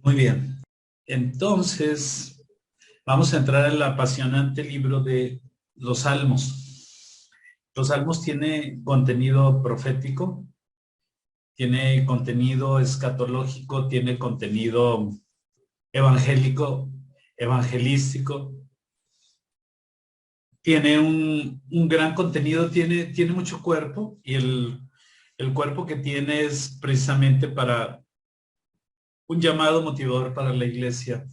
Muy bien. Entonces, vamos a entrar en el apasionante libro de los Salmos. Los Salmos tiene contenido profético, tiene contenido escatológico, tiene contenido evangélico, evangelístico, tiene un gran contenido, tiene mucho cuerpo y el cuerpo que tiene es precisamente para un llamado motivador para la iglesia.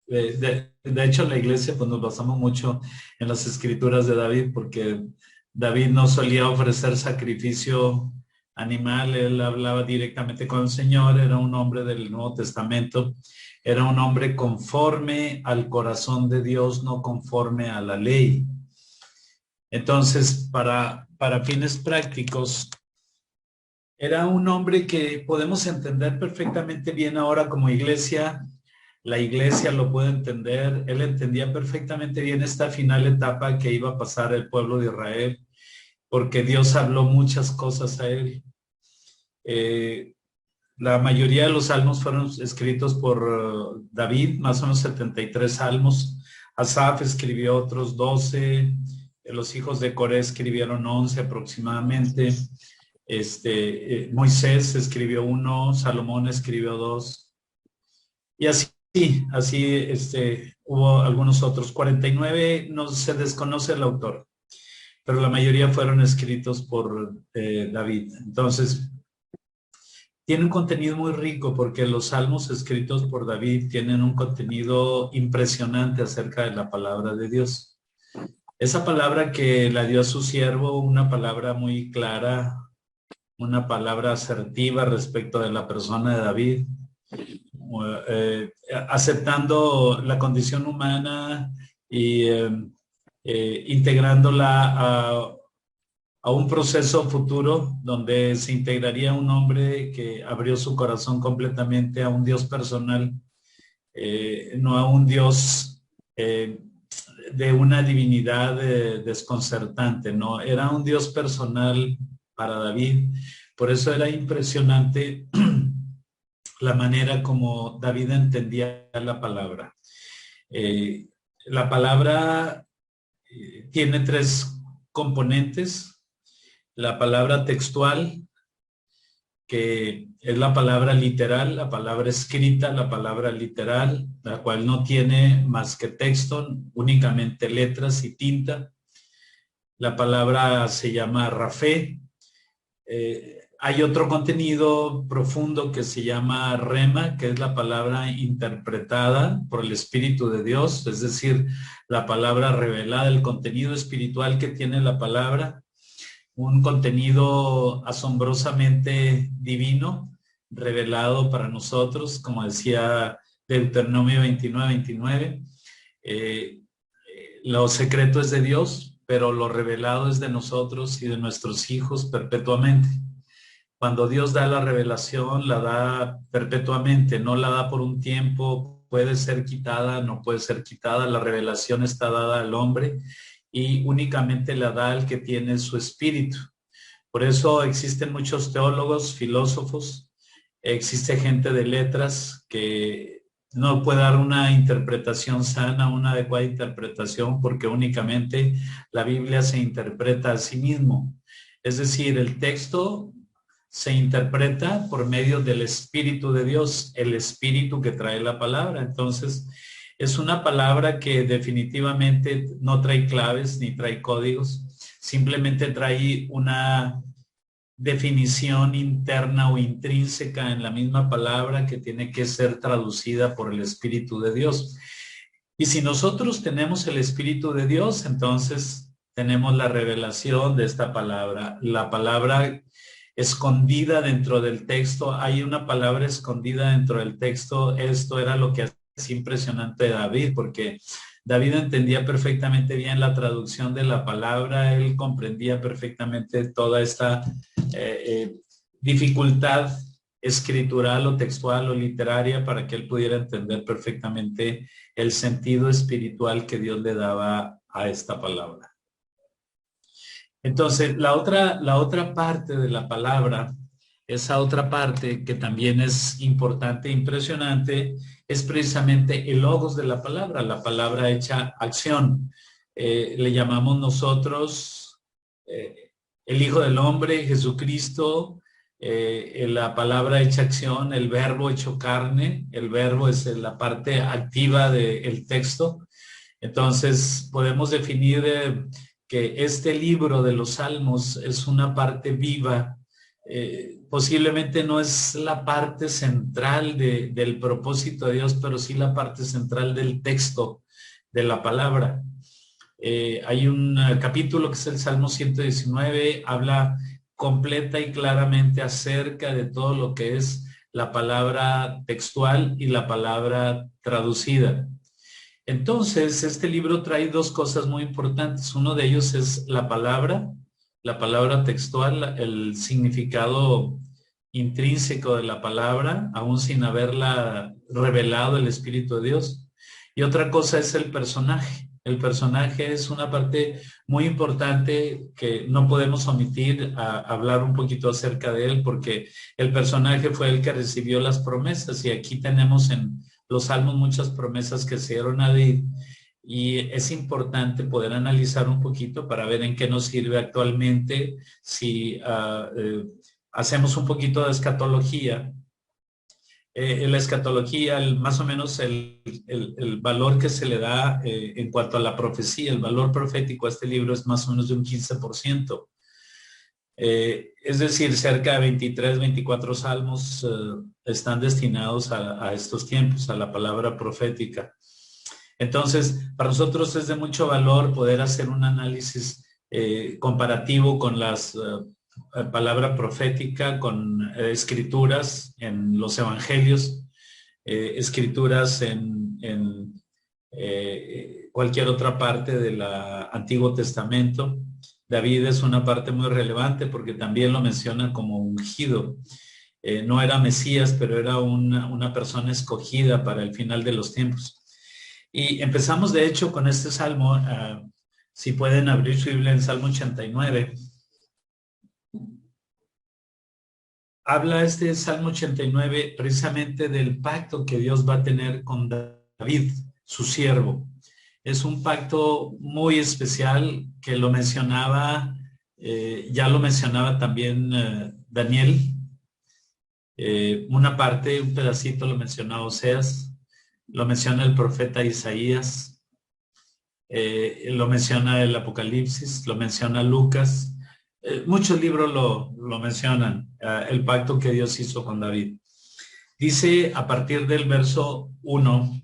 De hecho, la iglesia pues nos basamos mucho en las escrituras de David, porque David no solía ofrecer sacrificio animal, él hablaba directamente con el Señor, era un hombre del Nuevo Testamento, era un hombre conforme al corazón de Dios, no conforme a la ley. Entonces, para fines prácticos, era un hombre que podemos entender perfectamente bien ahora como iglesia. La iglesia lo puede entender. Él entendía perfectamente bien esta final etapa que iba a pasar el pueblo de Israel, porque Dios habló muchas cosas a él. Eh, la mayoría de los salmos fueron escritos por David, más o menos 73 salmos. Asaf escribió otros 12. Los hijos de Coré escribieron 11 aproximadamente. Moisés escribió uno, Salomón escribió dos, y así, hubo algunos otros. 49 no se desconoce el autor, pero la mayoría fueron escritos por David. Entonces, tiene un contenido muy rico porque los salmos escritos por David tienen un contenido impresionante acerca de la palabra de Dios. Esa palabra que la dio a su siervo, una palabra muy clara, una palabra asertiva respecto de la persona de David, aceptando la condición humana y integrándola a un proceso futuro donde se integraría un hombre que abrió su corazón completamente a un Dios personal, no a un Dios de una divinidad desconcertante, no, era un Dios personal para David. Por eso era impresionante la manera como David entendía la palabra. Eh, la palabra tiene tres componentes. La palabra textual, que es la palabra literal, la palabra escrita, la palabra literal, la cual no tiene más que texto, únicamente letras y tinta. La palabra se llama rafé. Hay otro contenido profundo que se llama rema, que es la palabra interpretada por el Espíritu de Dios, es decir, la palabra revelada, el contenido espiritual que tiene la palabra, un contenido asombrosamente divino, revelado para nosotros, como decía Deuteronomio 29:29. Lo secreto es de Dios, pero lo revelado es de nosotros y de nuestros hijos perpetuamente. Cuando Dios da la revelación, la da perpetuamente, no la da por un tiempo, puede ser quitada, no puede ser quitada, la revelación está dada al hombre y únicamente la da al que tiene su espíritu. Por eso existen muchos teólogos, filósofos, existe gente de letras que no puede dar una interpretación sana, una adecuada interpretación, porque únicamente la Biblia se interpreta a sí mismo. Es decir, el texto se interpreta por medio del Espíritu de Dios, el Espíritu que trae la palabra. Entonces, es una palabra que definitivamente no trae claves ni trae códigos, simplemente trae una definición interna o intrínseca en la misma palabra que tiene que ser traducida por el Espíritu de Dios. Y si nosotros tenemos el Espíritu de Dios, entonces tenemos la revelación de esta palabra. La palabra escondida dentro del texto, hay una palabra escondida dentro del texto. Esto era lo que hacía impresionante de David, porque David entendía perfectamente bien la traducción de la palabra, él comprendía perfectamente toda esta dificultad escritural o textual o literaria para que él pudiera entender perfectamente el sentido espiritual que Dios le daba a esta palabra. Entonces, la otra parte de la palabra esa otra parte que también es importante e impresionante, es precisamente el logos de la palabra hecha acción. Le llamamos nosotros el Hijo del Hombre, Jesucristo, la palabra hecha acción, el verbo hecho carne. El verbo es la parte activa del texto. Entonces podemos definir que este libro de los Salmos es una parte viva. Posiblemente no es la parte central del propósito de Dios, pero sí la parte central del texto de la palabra. Hay un capítulo que es el Salmo 119, habla completa y claramente acerca de todo lo que es la palabra textual y la palabra traducida. Entonces, este libro trae dos cosas muy importantes. Uno de ellos es la palabra textual, el significado intrínseco de la palabra, aún sin haberla revelado el Espíritu de Dios. Y otra cosa es el personaje. El personaje es una parte muy importante que no podemos omitir a hablar un poquito acerca de él, porque el personaje fue el que recibió las promesas, y aquí tenemos en los Salmos muchas promesas que se dieron a David, y es importante poder analizar un poquito para ver en qué nos sirve actualmente si hacemos un poquito de escatología. En la escatología, más o menos el valor que se le da en cuanto a la profecía, el valor profético a este libro es más o menos de un 15%. Es decir, cerca de 23, 24 salmos están destinados a estos tiempos, a la palabra profética. Entonces, para nosotros es de mucho valor poder hacer un análisis comparativo con las palabra profética, con escrituras en los evangelios, escrituras en cualquier otra parte del Antiguo Testamento. David es una parte muy relevante porque también lo menciona como ungido. No era Mesías, pero era una persona escogida para el final de los tiempos. Y empezamos de hecho con este salmo. Si pueden abrir su Biblia en Salmo 89. Habla este Salmo 89 precisamente del pacto que Dios va a tener con David, su siervo. Es un pacto muy especial que lo mencionaba, ya lo mencionaba también Daniel. Una parte, un pedacito lo mencionaba Oseas, lo menciona el profeta Isaías, lo menciona el Apocalipsis, lo menciona Lucas. Muchos libros lo mencionan, el pacto que Dios hizo con David. Dice a partir del verso 1,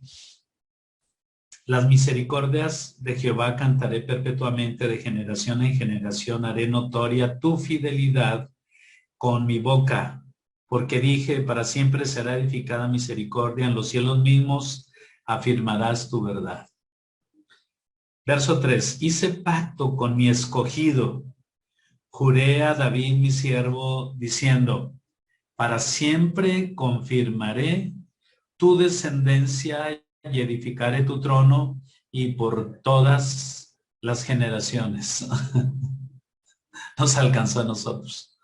las misericordias de Jehová cantaré perpetuamente, de generación en generación haré notoria tu fidelidad con mi boca, porque dije, para siempre será edificada misericordia, en los cielos mismos afirmarás tu verdad. Verso 3, hice pacto con mi escogido, juré a David mi siervo, diciendo, para siempre confirmaré tu descendencia y edificaré tu trono y por todas las generaciones. Nos alcanzó a nosotros.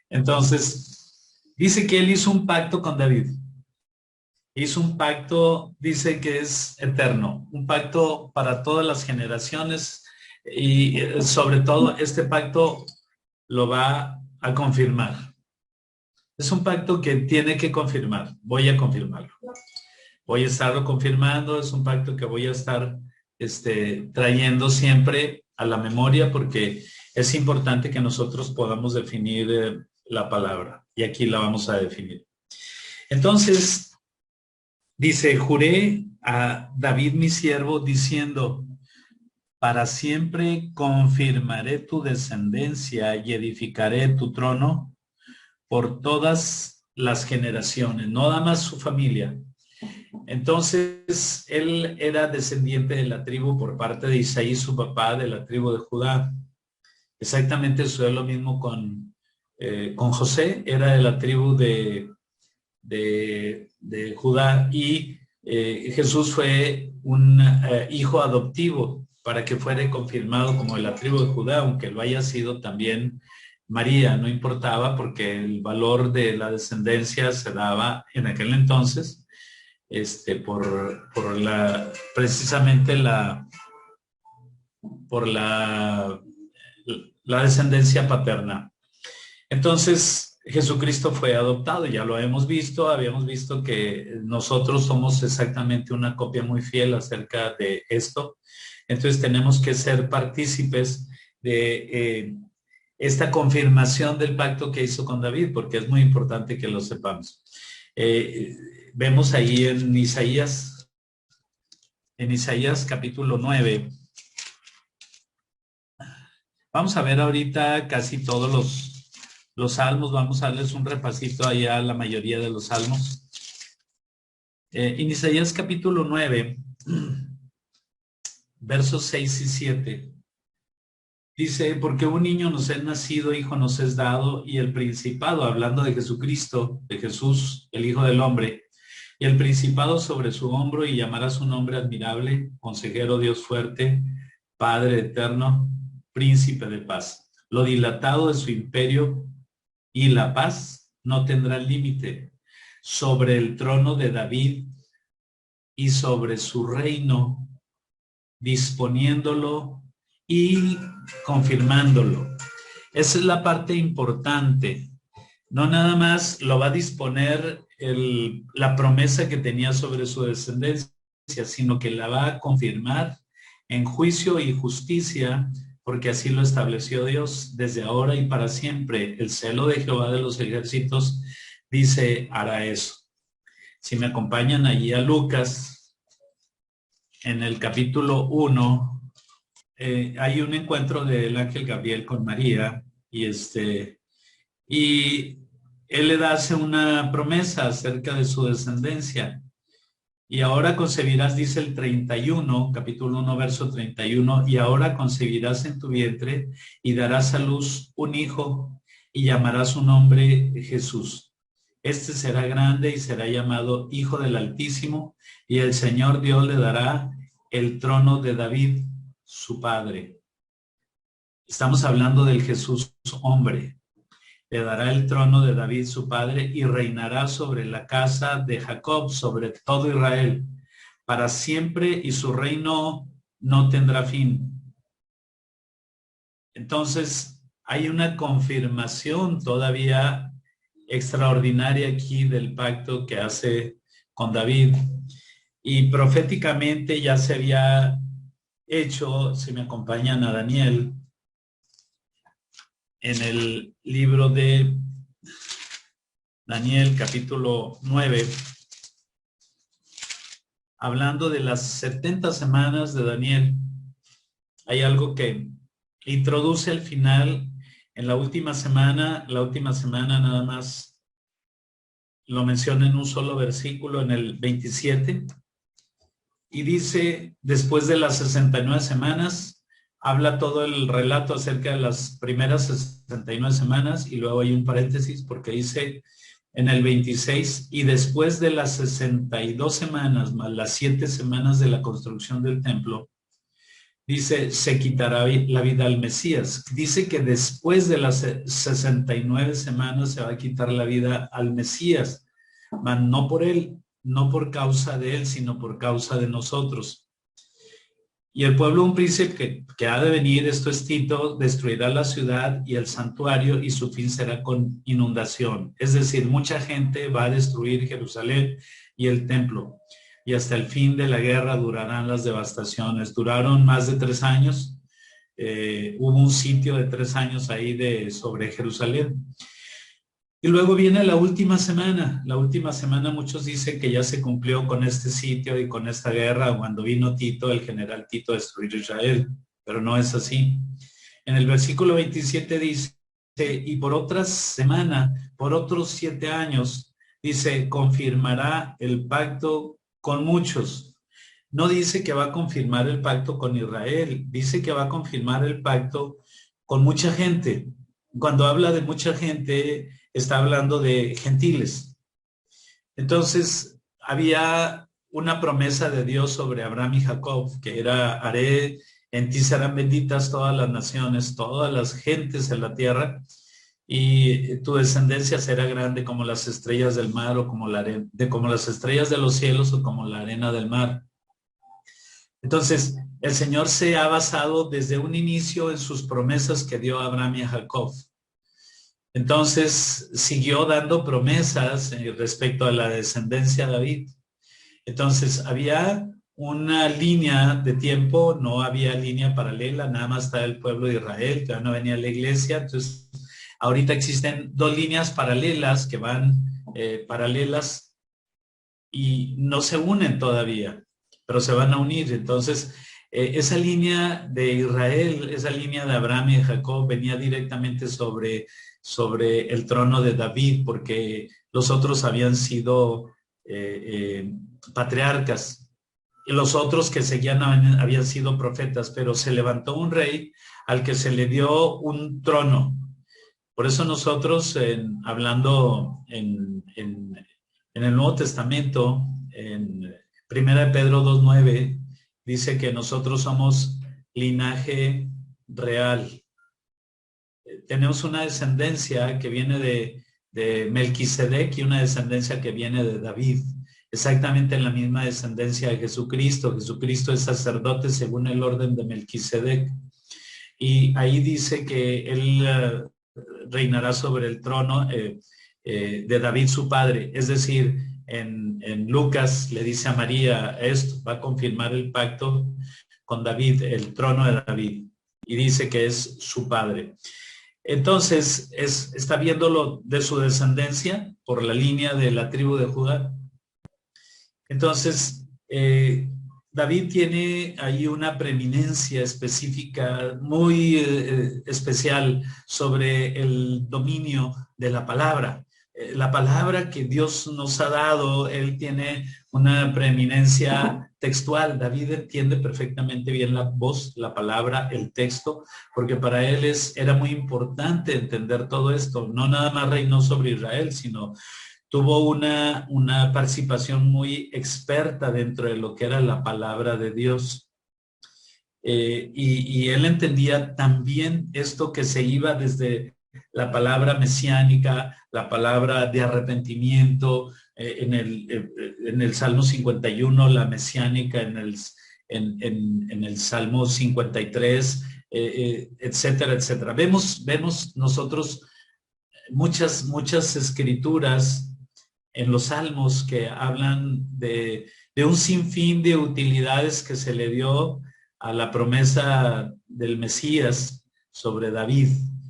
Entonces, dice que él hizo un pacto con David. Hizo un pacto, dice que es eterno, un pacto para todas las generaciones, y sobre todo este pacto lo va a confirmar. Es un pacto que tiene que confirmar. Voy a confirmarlo. Voy a estarlo confirmando. Es un pacto que voy a estar trayendo siempre a la memoria, porque es importante que nosotros podamos definir la palabra. Y aquí la vamos a definir. Entonces, dice, juré a David mi siervo diciendo, para siempre confirmaré tu descendencia y edificaré tu trono por todas las generaciones, no nada más su familia. Entonces, él era descendiente de la tribu por parte de Isaí, su papá, de la tribu de Judá. Exactamente sucede lo mismo con José, era de la tribu de Judá, y Jesús fue un hijo adoptivo para que fuera confirmado como de la tribu de Judá, aunque lo haya sido también María, no importaba porque el valor de la descendencia se daba en aquel entonces por precisamente por la descendencia paterna. Entonces, Jesucristo fue adoptado, ya lo hemos visto, habíamos visto que nosotros somos exactamente una copia muy fiel acerca de esto. Entonces tenemos que ser partícipes de esta confirmación del pacto que hizo con David, porque es muy importante que lo sepamos. Vemos ahí en Isaías capítulo 9. Vamos a ver ahorita casi todos los salmos, vamos a darles un repasito allá a la mayoría de los salmos. En Isaías capítulo 9, versos 6 y 7, dice, porque un niño nos es nacido, hijo nos es dado, y el principado, hablando de Jesucristo, de Jesús, el Hijo del Hombre, y el principado sobre su hombro, y llamará su nombre admirable, consejero, Dios fuerte, Padre eterno, príncipe de paz. Lo dilatado de su imperio y la paz no tendrá límite sobre el trono de David y sobre su reino, disponiéndolo y confirmándolo. Esa es la parte importante. No nada más lo va a disponer la promesa que tenía sobre su descendencia, sino que la va a confirmar en juicio y justicia, porque así lo estableció Dios desde ahora y para siempre. El celo de Jehová de los ejércitos dice, hará eso. Si me acompañan allí a Lucas, en el capítulo 1, hay un encuentro del ángel Gabriel con María y él le hace una promesa acerca de su descendencia. Y ahora concebirás, dice el 31, capítulo 1, verso 31, y ahora concebirás en tu vientre y darás a luz un hijo y llamarás su nombre Jesús. Este será grande y será llamado Hijo del Altísimo, y el Señor Dios le dará el trono de David, su padre. Estamos hablando del Jesús hombre. Le dará el trono de David su padre y reinará sobre la casa de Jacob, sobre todo Israel, para siempre, y su reino no tendrá fin. Entonces, hay una confirmación todavía extraordinaria aquí del pacto que hace con David. Y proféticamente ya se había hecho, si me acompañan a Daniel, en el libro de Daniel capítulo 9, hablando de las 70 semanas de Daniel, hay algo que introduce al final en la última semana nada más lo menciona en un solo versículo, en el 27, y dice, después de las 69 semanas, habla todo el relato acerca de las primeras 69 semanas, y luego hay un paréntesis porque dice en el 26, y después de las 62 semanas, más las 7 semanas de la construcción del templo, dice, se quitará la vida al Mesías. Dice que después de las 69 semanas se va a quitar la vida al Mesías, mas no por él, no por causa de él, sino por causa de nosotros. Y el pueblo, un príncipe que ha de venir, esto es Tito, destruirá la ciudad y el santuario, y su fin será con inundación. Es decir, mucha gente va a destruir Jerusalén y el templo. Y hasta el fin de la guerra durarán las devastaciones. Duraron más de 3 años. Hubo un sitio de 3 años ahí sobre Jerusalén. Y luego viene la última semana. La última semana muchos dicen que ya se cumplió con este sitio y con esta guerra cuando vino Tito, el general Tito, a destruir Israel. Pero no es así. En el versículo 27 dice, y por otra semana, por otros 7 años, dice, confirmará el pacto con muchos. No dice que va a confirmar el pacto con Israel, dice que va a confirmar el pacto con mucha gente. Cuando habla de mucha gente, está hablando de gentiles. Entonces, había una promesa de Dios sobre Abraham y Jacob, que era, haré, en ti serán benditas todas las naciones, todas las gentes en la tierra. y tu descendencia será grande como las estrellas del mar o como como las estrellas de los cielos o como la arena del mar. Entonces, el Señor se ha basado desde un inicio en sus promesas que dio a Abraham y a Jacob. Entonces, siguió dando promesas respecto a la descendencia de David. Entonces, había una línea de tiempo, no había línea paralela, nada más está el pueblo de Israel, todavía no venía la iglesia. Entonces, ahorita existen dos líneas paralelas que van paralelas y no se unen todavía, pero se van a unir. Entonces, esa línea de Israel, esa línea de Abraham y de Jacob venía directamente sobre el trono de David, porque los otros habían sido patriarcas, y los otros que seguían habían sido profetas, pero se levantó un rey al que se le dio un trono. Por eso nosotros, hablando en el Nuevo Testamento, en 1 Pedro 2:9, dice que nosotros somos linaje real. Tenemos una descendencia que viene de Melquisedec y una descendencia que viene de David, exactamente en la misma descendencia de Jesucristo. Jesucristo es sacerdote según el orden de Melquisedec. Y ahí dice que él reinará sobre el trono de David su padre. Es decir, en Lucas le dice a María esto, va a confirmar el pacto con David, el trono de David, y dice que es su padre. Entonces, está viéndolo de su descendencia por la línea de la tribu de Judá. Entonces, David tiene ahí una preeminencia específica muy especial sobre el dominio de la palabra. La palabra que Dios nos ha dado, él tiene una preeminencia textual. David entiende perfectamente bien la voz, la palabra, el texto, porque para él era muy importante entender todo esto. No nada más reinó sobre Israel, sino tuvo una participación muy experta dentro de lo que era la palabra de Dios. Y él entendía también esto que se iba desde la palabra mesiánica, la palabra de arrepentimiento, en el Salmo 51, la mesiánica en el Salmo 53, etcétera, etcétera. Vemos nosotros muchas escrituras en los salmos que hablan de un sinfín de utilidades que se le dio a la promesa del Mesías sobre David.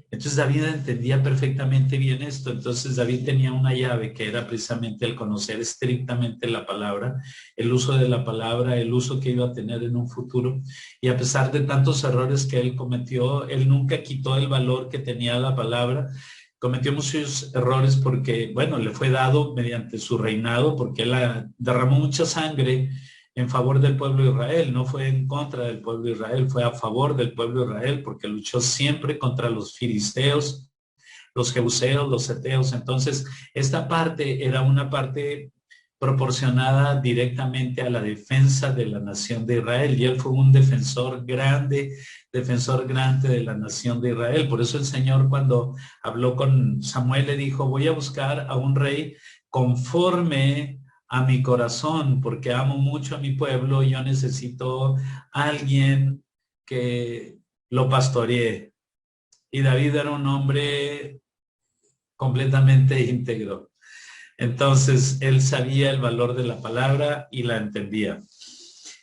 Entonces David entendía perfectamente bien esto. Entonces David tenía una llave que era precisamente el conocer estrictamente la palabra, el uso de la palabra, el uso que iba a tener en un futuro. Y a pesar de tantos errores que él cometió, él nunca quitó el valor que tenía la palabra. Cometió muchos errores porque, bueno, le fue dado mediante su reinado, porque él derramó mucha sangre en favor del pueblo de Israel. No fue en contra del pueblo de Israel, fue a favor del pueblo de Israel, porque luchó siempre contra los filisteos, los jebuseos, los heteos. Entonces, esta parte era una parte proporcionada directamente a la defensa de la nación de Israel, y él fue un defensor grande de la nación de Israel. Por eso el Señor, cuando habló con Samuel, le dijo: voy a buscar a un rey conforme a mi corazón, porque amo mucho a mi pueblo y yo necesito a alguien que lo pastoree. Y David era un hombre completamente íntegro. Entonces, él sabía el valor de la palabra y la entendía.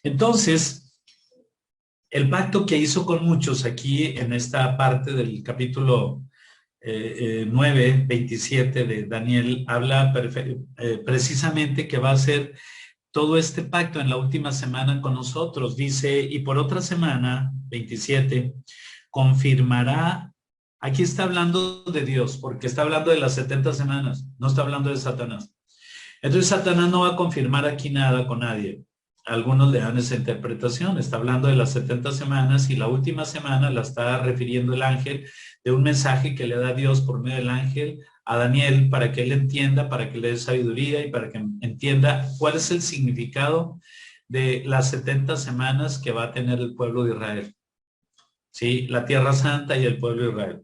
Entonces, el pacto que hizo con muchos aquí en esta parte del capítulo 9, 27 de Daniel, habla precisamente que va a hacer todo este pacto en la última semana con nosotros. Dice: y por otra semana, 27, confirmará. Aquí está hablando de Dios, porque está hablando de las 70 semanas, no está hablando de Satanás. Entonces Satanás no va a confirmar aquí nada con nadie. Algunos le dan esa interpretación. Está hablando de las 70 semanas y la última semana la está refiriendo el ángel, de un mensaje que le da Dios por medio del ángel a Daniel, para que él entienda, para que le dé sabiduría y para que entienda cuál es el significado de las 70 semanas que va a tener el pueblo de Israel. ¿Sí? La Tierra Santa y el pueblo de Israel.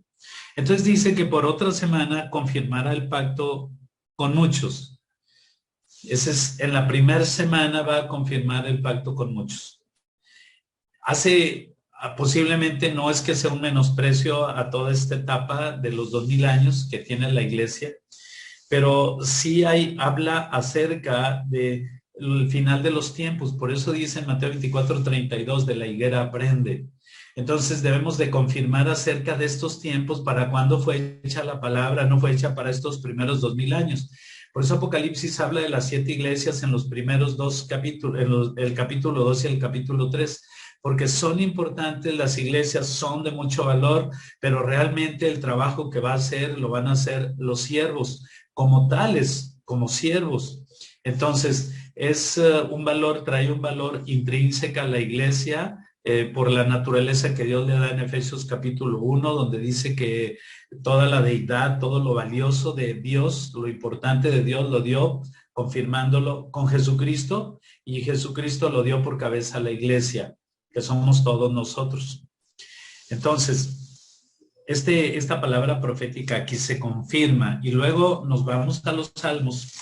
Entonces dice que por otra semana confirmará el pacto con muchos. Ese es, en la primera semana va a confirmar el pacto con muchos. Posiblemente no es que sea un menosprecio a toda esta etapa de los 2000 años que tiene la iglesia, pero sí habla acerca del final de los tiempos. Por eso dice en Mateo 24:32, de la higuera aprende. Entonces debemos de confirmar acerca de estos tiempos, para cuándo fue hecha la palabra. No fue hecha para estos primeros 2000 años. Por eso Apocalipsis habla de las 7 iglesias en los primeros 2 capítulos, el capítulo 2 y el capítulo 3, porque son importantes las iglesias, son de mucho valor, pero realmente el trabajo que va a hacer lo van a hacer los siervos, como tales, como siervos. Entonces, es un valor, trae un valor intrínseco a la iglesia, por la naturaleza que Dios le da en Efesios capítulo 1, donde dice que toda la deidad, todo lo valioso de Dios, lo importante de Dios lo dio, confirmándolo con Jesucristo, y Jesucristo lo dio por cabeza a la iglesia, que somos todos nosotros. Entonces, esta palabra profética aquí se confirma, y luego nos vamos a los Salmos.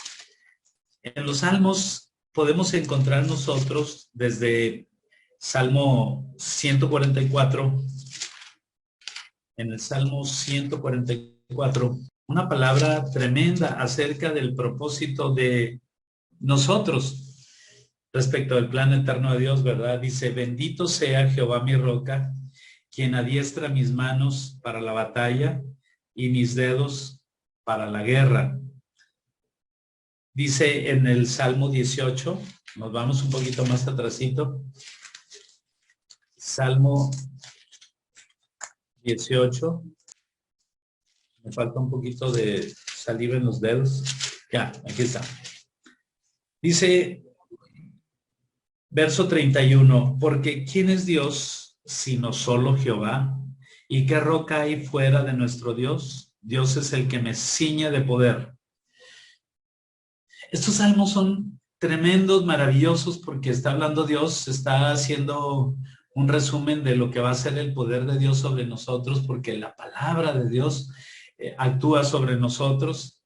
En los Salmos podemos encontrar nosotros desde Salmo 144, en el Salmo 144, una palabra tremenda acerca del propósito de nosotros respecto al plan eterno de Dios, ¿verdad? Dice, bendito sea Jehová mi roca, quien adiestra mis manos para la batalla y mis dedos para la guerra. Dice en el Salmo 18, nos vamos un poquito más atrasito, Salmo 18, me falta un poquito de saliva en los dedos, ya, aquí está. Dice, verso 31, porque ¿quién es Dios sino solo Jehová? ¿Y qué roca hay fuera de nuestro Dios? Dios es el que me ciñe de poder. Estos salmos son tremendos, maravillosos, porque está hablando Dios, está haciendo un resumen de lo que va a ser el poder de Dios sobre nosotros, porque la palabra de Dios actúa sobre nosotros.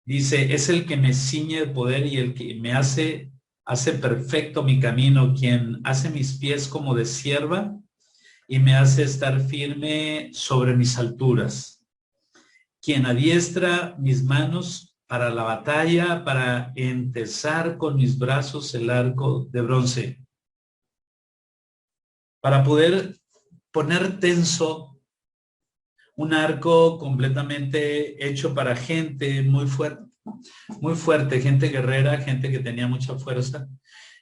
Dice, es el que me ciñe de poder y el que me hace perfecto mi camino, quien hace mis pies como de sierva y me hace estar firme sobre mis alturas, quien adiestra mis manos para la batalla, para entesar con mis brazos el arco de bronce, para poder poner tenso un arco completamente hecho para gente muy fuerte, gente guerrera, gente que tenía mucha fuerza.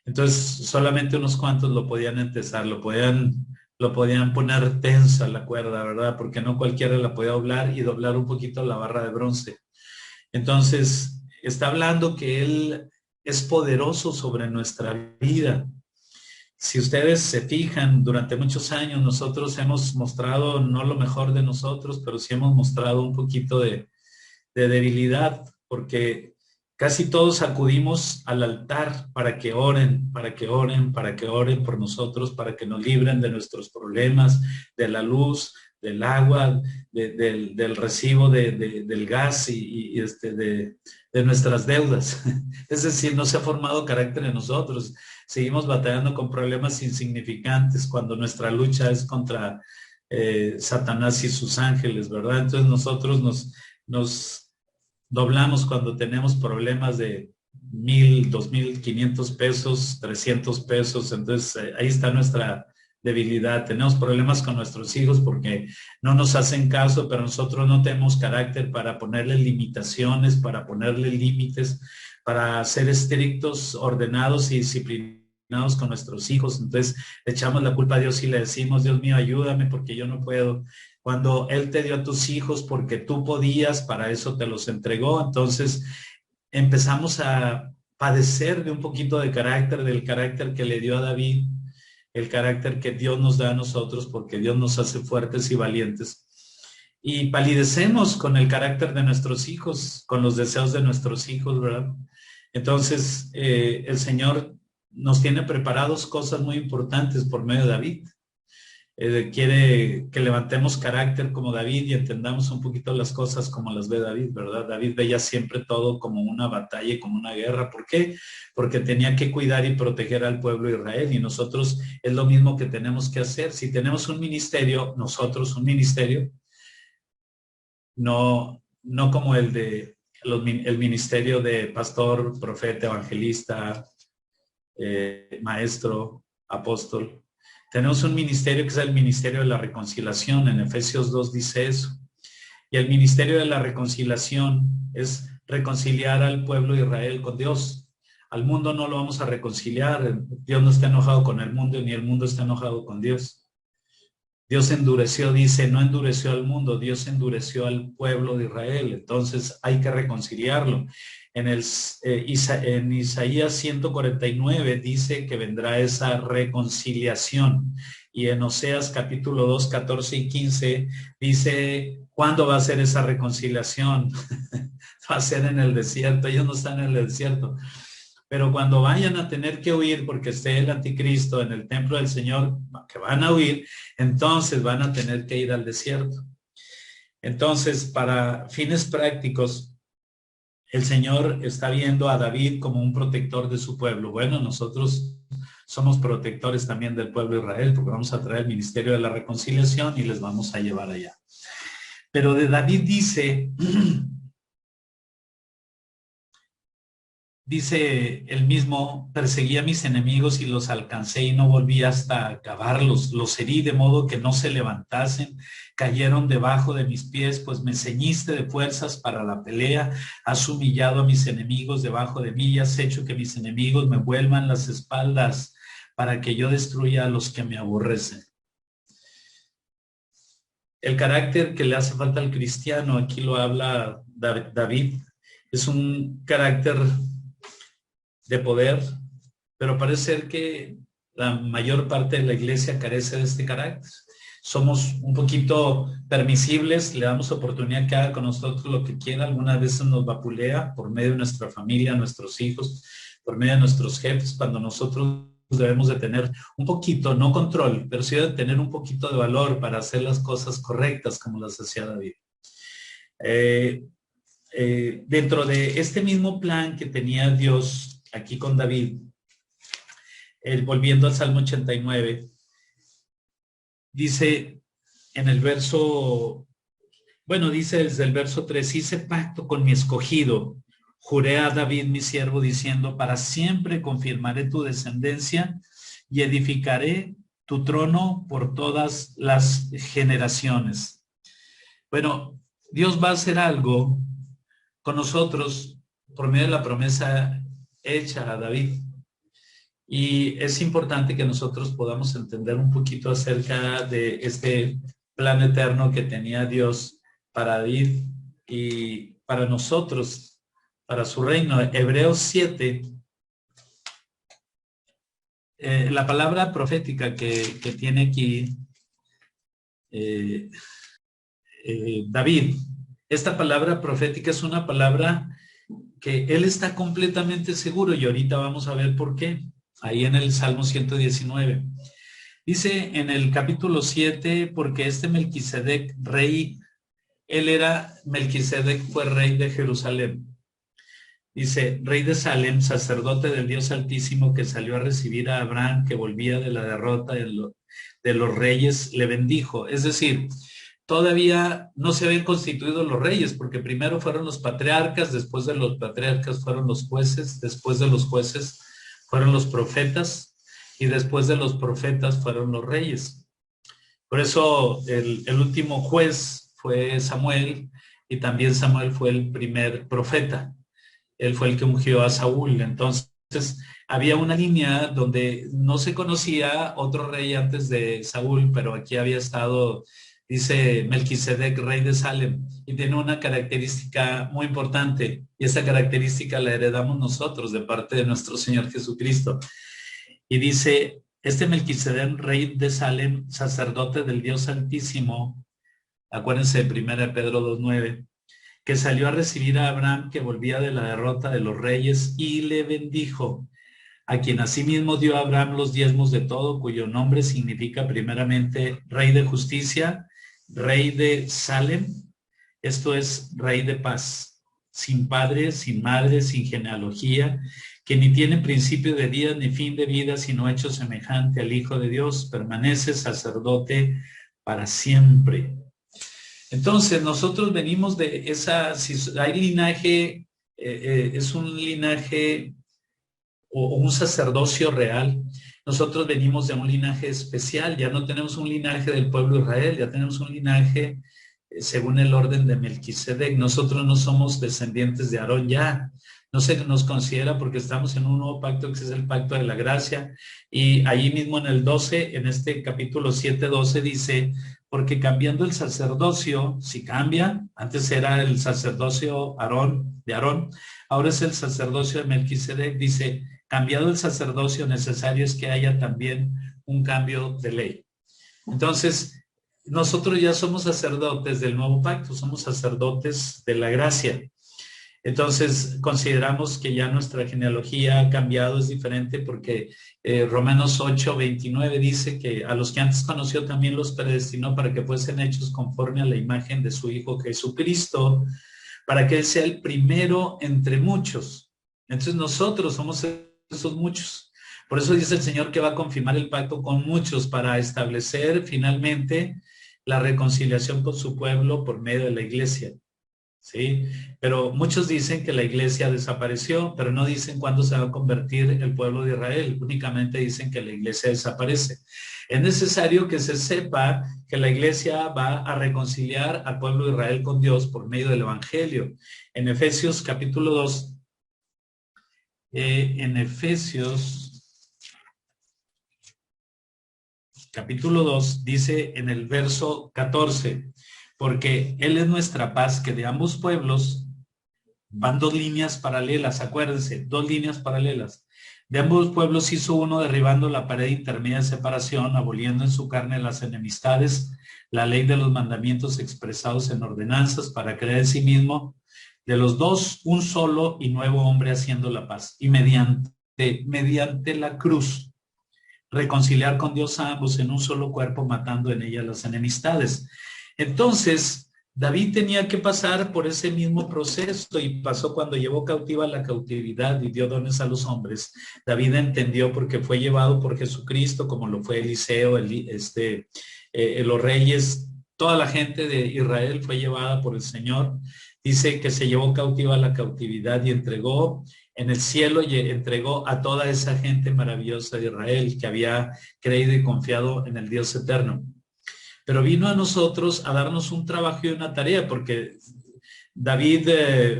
Entonces solamente unos cuantos lo podían entesar, lo podían poner tensa la cuerda, ¿verdad? Porque no cualquiera la podía doblar y doblar un poquito la barra de bronce. Entonces, está hablando que Él es poderoso sobre nuestra vida. Si ustedes se fijan, durante muchos años nosotros hemos mostrado, no lo mejor de nosotros, pero sí hemos mostrado un poquito de debilidad, porque casi todos acudimos al altar para que oren, para que oren, para que oren por nosotros, para que nos libren de nuestros problemas, de la luz, del agua, del recibo del gas y de nuestras deudas. Es decir, no se ha formado carácter en nosotros. Seguimos batallando con problemas insignificantes cuando nuestra lucha es contra Satanás y sus ángeles, ¿verdad? Entonces nosotros nos doblamos cuando tenemos problemas de 1,000, 2,500 pesos, 300 pesos. Entonces ahí está nuestra debilidad. Tenemos problemas con nuestros hijos porque no nos hacen caso, pero nosotros no tenemos carácter para ponerle limitaciones, para ponerle límites, para ser estrictos, ordenados y disciplinados con nuestros hijos. Entonces le echamos la culpa a Dios y le decimos, Dios mío, ayúdame porque yo no puedo. Cuando Él te dio a tus hijos porque tú podías, para eso te los entregó. Entonces empezamos a padecer de un poquito de carácter, del carácter que le dio a David, el carácter que Dios nos da a nosotros, porque Dios nos hace fuertes y valientes. Y palidecemos con el carácter de nuestros hijos, con los deseos de nuestros hijos, ¿verdad? Entonces, el Señor nos tiene preparados cosas muy importantes por medio de David. quiere que levantemos carácter como David y entendamos un poquito las cosas como las ve David, ¿verdad? David veía siempre todo como una batalla y como una guerra. ¿Por qué? Porque tenía que cuidar y proteger al pueblo de Israel, y nosotros es lo mismo que tenemos que hacer. Si tenemos un ministerio, nosotros un ministerio, no como el ministerio de pastor, profeta, evangelista, maestro, apóstol. Tenemos un ministerio que es el ministerio de la reconciliación. En Efesios 2 dice eso. Y el ministerio de la reconciliación es reconciliar al pueblo de Israel con Dios. Al mundo no lo vamos a reconciliar. Dios no está enojado con el mundo, ni el mundo está enojado con Dios. Dios endureció, dice, no endureció al mundo, Dios endureció al pueblo de Israel. Entonces hay que reconciliarlo. En Isaías 149 dice que vendrá esa reconciliación. Y en Oseas capítulo 2, 14 y 15 dice, ¿cuándo va a ser esa reconciliación? Va a ser en el desierto. Ellos no están en el desierto. Pero cuando vayan a tener que huir porque esté el anticristo en el templo del Señor, que van a huir, entonces van a tener que ir al desierto. Entonces, para fines prácticos, el Señor está viendo a David como un protector de su pueblo. Bueno, nosotros somos protectores también del pueblo de Israel, porque vamos a traer el ministerio de la reconciliación y les vamos a llevar allá. Pero de David dice... Dice él mismo, perseguí a mis enemigos y los alcancé y no volví hasta acabarlos. Los herí de modo que no se levantasen, cayeron debajo de mis pies, pues me ceñiste de fuerzas para la pelea, has humillado a mis enemigos debajo de mí y has hecho que mis enemigos me vuelvan las espaldas para que yo destruya a los que me aborrecen. El carácter que le hace falta al cristiano, aquí lo habla David, es un carácter de poder, pero parece ser que la mayor parte de la iglesia carece de este carácter. Somos un poquito permisibles, le damos oportunidad que haga con nosotros lo que quiera. Algunas veces nos vapulea por medio de nuestra familia, nuestros hijos, por medio de nuestros jefes, cuando nosotros debemos de tener un poquito, no control, pero sí de tener un poquito de valor para hacer las cosas correctas como las hacía David. Dentro de este mismo plan que tenía Dios aquí con David, volviendo al Salmo 89, dice en el verso, dice desde el verso 3, hice pacto con mi escogido, juré a David mi siervo diciendo, para siempre confirmaré tu descendencia y edificaré tu trono por todas las generaciones. Bueno, Dios va a hacer algo con nosotros por medio de la promesa hecha a David. Y es importante que nosotros podamos entender un poquito acerca de este plan eterno que tenía Dios para David y para nosotros, para su reino. Hebreos 7, la palabra profética que tiene aquí David, esta palabra profética es una palabra que él está completamente seguro, y ahorita vamos a ver por qué. Ahí en el Salmo 119. Dice en el capítulo 7, porque este Melquisedec, rey, Melquisedec fue rey de Jerusalén. Dice, rey de Salem, sacerdote del Dios Altísimo, que salió a recibir a Abraham, que volvía de la derrota de los reyes, le bendijo. Es decir, todavía no se habían constituido los reyes, porque primero fueron los patriarcas, después de los patriarcas fueron los jueces, después de los jueces fueron los profetas, y después de los profetas fueron los reyes. Por eso el último juez fue Samuel, y también Samuel fue el primer profeta. Él fue el que ungió a Saúl. Entonces había una línea donde no se conocía otro rey antes de Saúl, pero aquí había estado, dice Melquisedec, rey de Salem, y tiene una característica muy importante, y esa característica la heredamos nosotros de parte de nuestro Señor Jesucristo. Y dice, este Melquisedec, rey de Salem, sacerdote del Dios Altísimo, acuérdense de 1 Pedro 2:9, que salió a recibir a Abraham, que volvía de la derrota de los reyes, y le bendijo. a quien asimismo dio a Abraham los diezmos de todo, cuyo nombre significa primeramente Rey de Justicia, Rey de Salem, esto es Rey de Paz, sin padre, sin madre, sin genealogía, que ni tiene principio de vida ni fin de vida, sino hecho semejante al Hijo de Dios, permanece sacerdote para siempre. Entonces, nosotros venimos de esa, si hay linaje, es un linaje o un sacerdocio real. Nosotros venimos de un linaje especial, ya no tenemos un linaje del pueblo de Israel, ya tenemos un linaje según el orden de Melquisedec. Nosotros no somos descendientes de Aarón ya, no se nos considera porque estamos en un nuevo pacto que es el pacto de la gracia, y ahí mismo en el 12, en este capítulo 7:12 dice, porque cambiando el sacerdocio, si cambia, antes era el sacerdocio de Aarón, ahora es el sacerdocio de Melquisedec, dice, cambiado el sacerdocio, necesario es que haya también un cambio de ley. Entonces, nosotros ya somos sacerdotes del nuevo pacto, somos sacerdotes de la gracia. Entonces, consideramos que ya nuestra genealogía ha cambiado, es diferente porque Romanos 8:29 dice que a los que antes conoció también los predestinó para que fuesen hechos conforme a la imagen de su Hijo Jesucristo, para que Él sea el primero entre muchos. Entonces nosotros somos esos muchos. Por eso dice el Señor que va a confirmar el pacto con muchos para establecer finalmente la reconciliación con su pueblo por medio de la iglesia. ¿Sí? Pero muchos dicen que la iglesia desapareció, pero no dicen cuándo se va a convertir el pueblo de Israel, únicamente dicen que la iglesia desaparece. Es necesario que se sepa que la iglesia va a reconciliar al pueblo de Israel con Dios por medio del evangelio. En Efesios capítulo 2, en Efesios capítulo 2 dice en el verso 14, porque Él es nuestra paz, que de ambos pueblos van dos líneas paralelas, acuérdense, dos líneas paralelas. De ambos pueblos hizo uno derribando la pared intermedia de separación, aboliendo en su carne las enemistades, la ley de los mandamientos expresados en ordenanzas, para crear en sí mismo de los dos un solo y nuevo hombre haciendo la paz. Y mediante la cruz, reconciliar con Dios a ambos en un solo cuerpo, matando en ella las enemistades. Entonces, David tenía que pasar por ese mismo proceso y pasó cuando llevó cautiva la cautividad y dio dones a los hombres. David entendió porque fue llevado por Jesucristo, como lo fue Eliseo, los reyes, toda la gente de Israel fue llevada por el Señor. Dice que se llevó cautiva la cautividad y entregó en el cielo y entregó a toda esa gente maravillosa de Israel que había creído y confiado en el Dios eterno. Pero vino a nosotros a darnos un trabajo y una tarea, porque David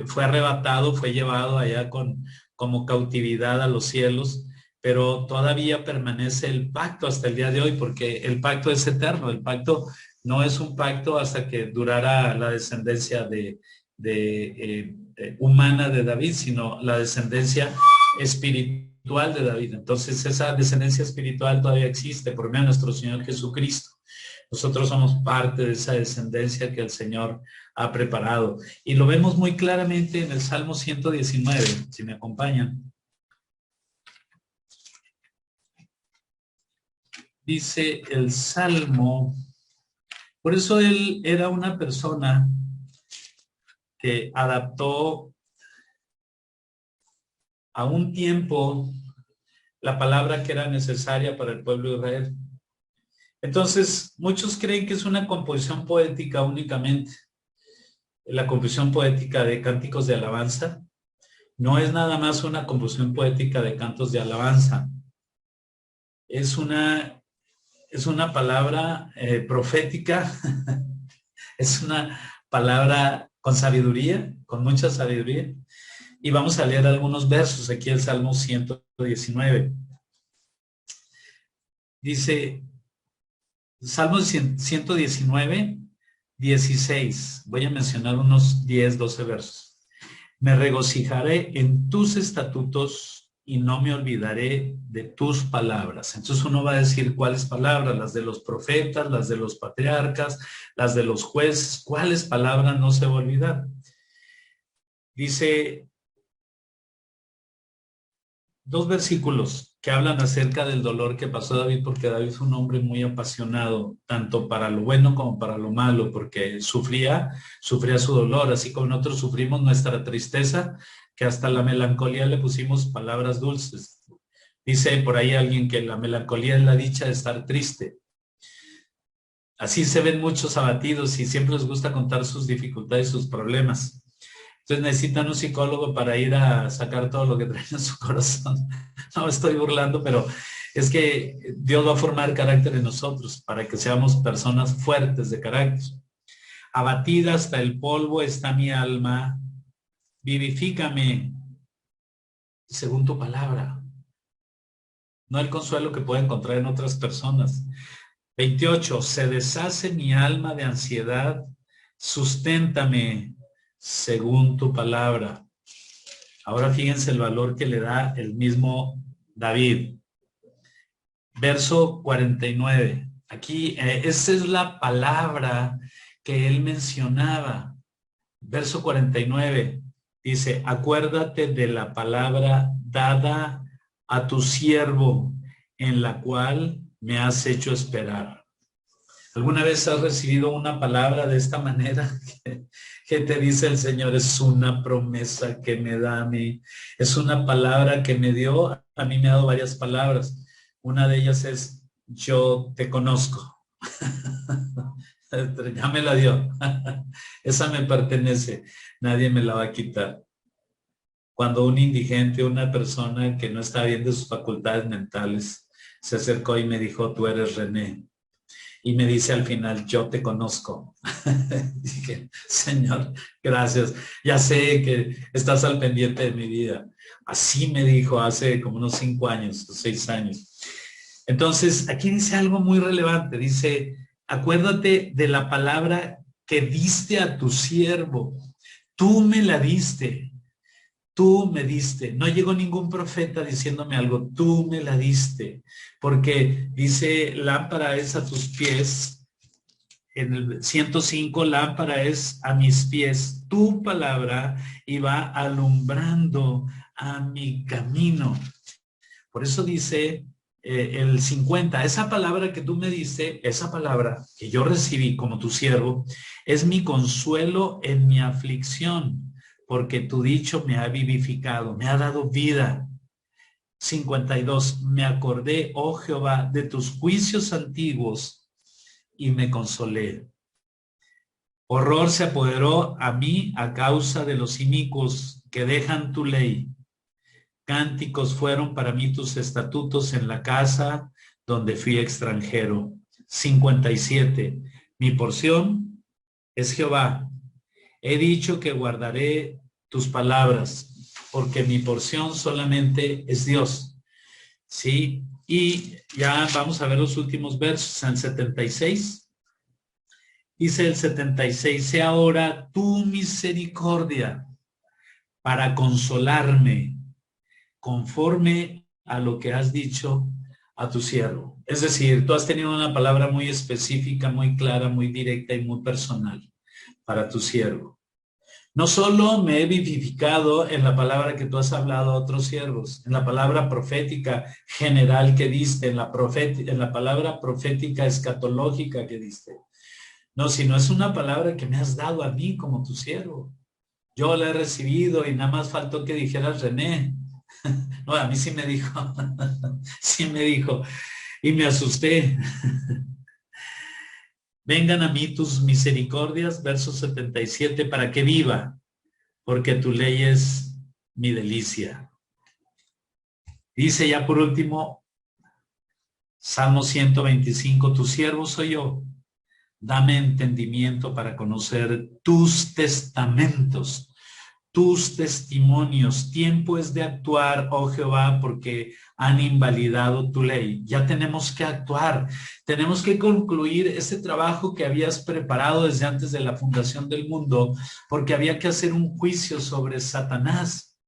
fue arrebatado, fue llevado allá como cautividad a los cielos, pero todavía permanece el pacto hasta el día de hoy, porque el pacto es eterno. El pacto no es un pacto hasta que durara la descendencia humana de David, sino la descendencia espiritual de David. Entonces esa descendencia espiritual todavía existe por medio de nuestro Señor Jesucristo. Nosotros somos parte de esa descendencia que el Señor ha preparado. Y lo vemos muy claramente en el Salmo 119, si me acompañan. Dice el Salmo, por eso él era una persona que adaptó a un tiempo la palabra que era necesaria para el pueblo de Israel. Entonces, muchos creen que es una composición poética únicamente. La composición poética de cánticos de alabanza no es nada más una composición poética de cantos de alabanza. Es una palabra profética, es una palabra con sabiduría, con mucha sabiduría. Y vamos a leer algunos versos aquí el Salmo 119. Dice, Salmo 119, 16. Voy a mencionar unos 10, 12 versos. Me regocijaré en tus estatutos y no me olvidaré de tus palabras. Entonces uno va a decir cuáles palabras, las de los profetas, las de los patriarcas, las de los jueces, cuáles palabras no se va a olvidar. Dice, dos versículos que hablan acerca del dolor que pasó David, porque David fue un hombre muy apasionado, tanto para lo bueno como para lo malo, porque sufría su dolor, así como nosotros sufrimos nuestra tristeza, que hasta la melancolía le pusimos palabras dulces. Dice por ahí alguien que la melancolía es la dicha de estar triste. Así se ven muchos abatidos y siempre les gusta contar sus dificultades, sus problemas. Entonces necesitan un psicólogo para ir a sacar todo lo que traen en su corazón. No me estoy burlando, pero es que Dios va a formar carácter en nosotros para que seamos personas fuertes de carácter. Abatida hasta el polvo está mi alma, vivifícame según tu palabra. No el consuelo que puedo encontrar en otras personas. 28. Se deshace mi alma de ansiedad, susténtame según tu palabra. Ahora fíjense el valor que le da el mismo David. Verso 49. Aquí, esa es la palabra que él mencionaba. Verso 49 dice, acuérdate de la palabra dada a tu siervo, en la cual me has hecho esperar. ¿Alguna vez has recibido una palabra de esta manera? ¿Qué te dice el Señor? Es una promesa que me da a mí. Es una palabra que me dio. A mí me ha dado varias palabras. Una de ellas es, yo te conozco. Ya me la dio. Esa me pertenece. Nadie me la va a quitar. Cuando un indigente, una persona que no está bien de sus facultades mentales, se acercó y me dijo, tú eres René. Y me dice al final, yo te conozco. Dije, Señor, gracias. Ya sé que estás al pendiente de mi vida. Así me dijo hace como unos 5 años, 6 años. Entonces, aquí dice algo muy relevante. Dice, acuérdate de la palabra que diste a tu siervo. Tú me la diste. Tú me diste. No llegó ningún profeta diciéndome algo. Tú me la diste. Porque dice, lámpara es a tus pies. En el 105, lámpara es a mis pies. Tu palabra iba alumbrando a mi camino. Por eso dice el 50, esa palabra que tú me diste, esa palabra que yo recibí como tu siervo, es mi consuelo en mi aflicción, porque tu dicho me ha vivificado, me ha dado vida. 52, me acordé, oh Jehová, de tus juicios antiguos y me consolé. Horror se apoderó a mí a causa de los inicuos que dejan tu ley. Cánticos fueron para mí tus estatutos en la casa donde fui extranjero. 57. Mi porción es Jehová. He dicho que guardaré tus palabras, porque mi porción solamente es Dios. ¿Sí? Y ya vamos a ver los últimos versos. En 76. Dice el 76, sea ahora tu misericordia para consolarme, conforme a lo que has dicho a tu siervo. Es decir, tú has tenido una palabra muy específica, muy clara, muy directa y muy personal para tu siervo. No solo me he vivificado en la palabra que tú has hablado a otros siervos, en la palabra profética general que diste, en la palabra profética escatológica que diste. No, sino es una palabra que me has dado a mí como tu siervo. Yo la he recibido y nada más faltó que dijeras René. No, a mí sí me dijo, sí me dijo, y me asusté. Vengan a mí tus misericordias, verso 77, para que viva, porque tu ley es mi delicia. Dice ya por último, Salmo 125, tu siervo soy yo, dame entendimiento para conocer tus testamentos. Tus testimonios, tiempo es de actuar, oh Jehová, porque han invalidado tu ley. Ya tenemos que actuar, tenemos que concluir ese trabajo que habías preparado desde antes de la fundación del mundo, porque había que hacer un juicio sobre Satanás.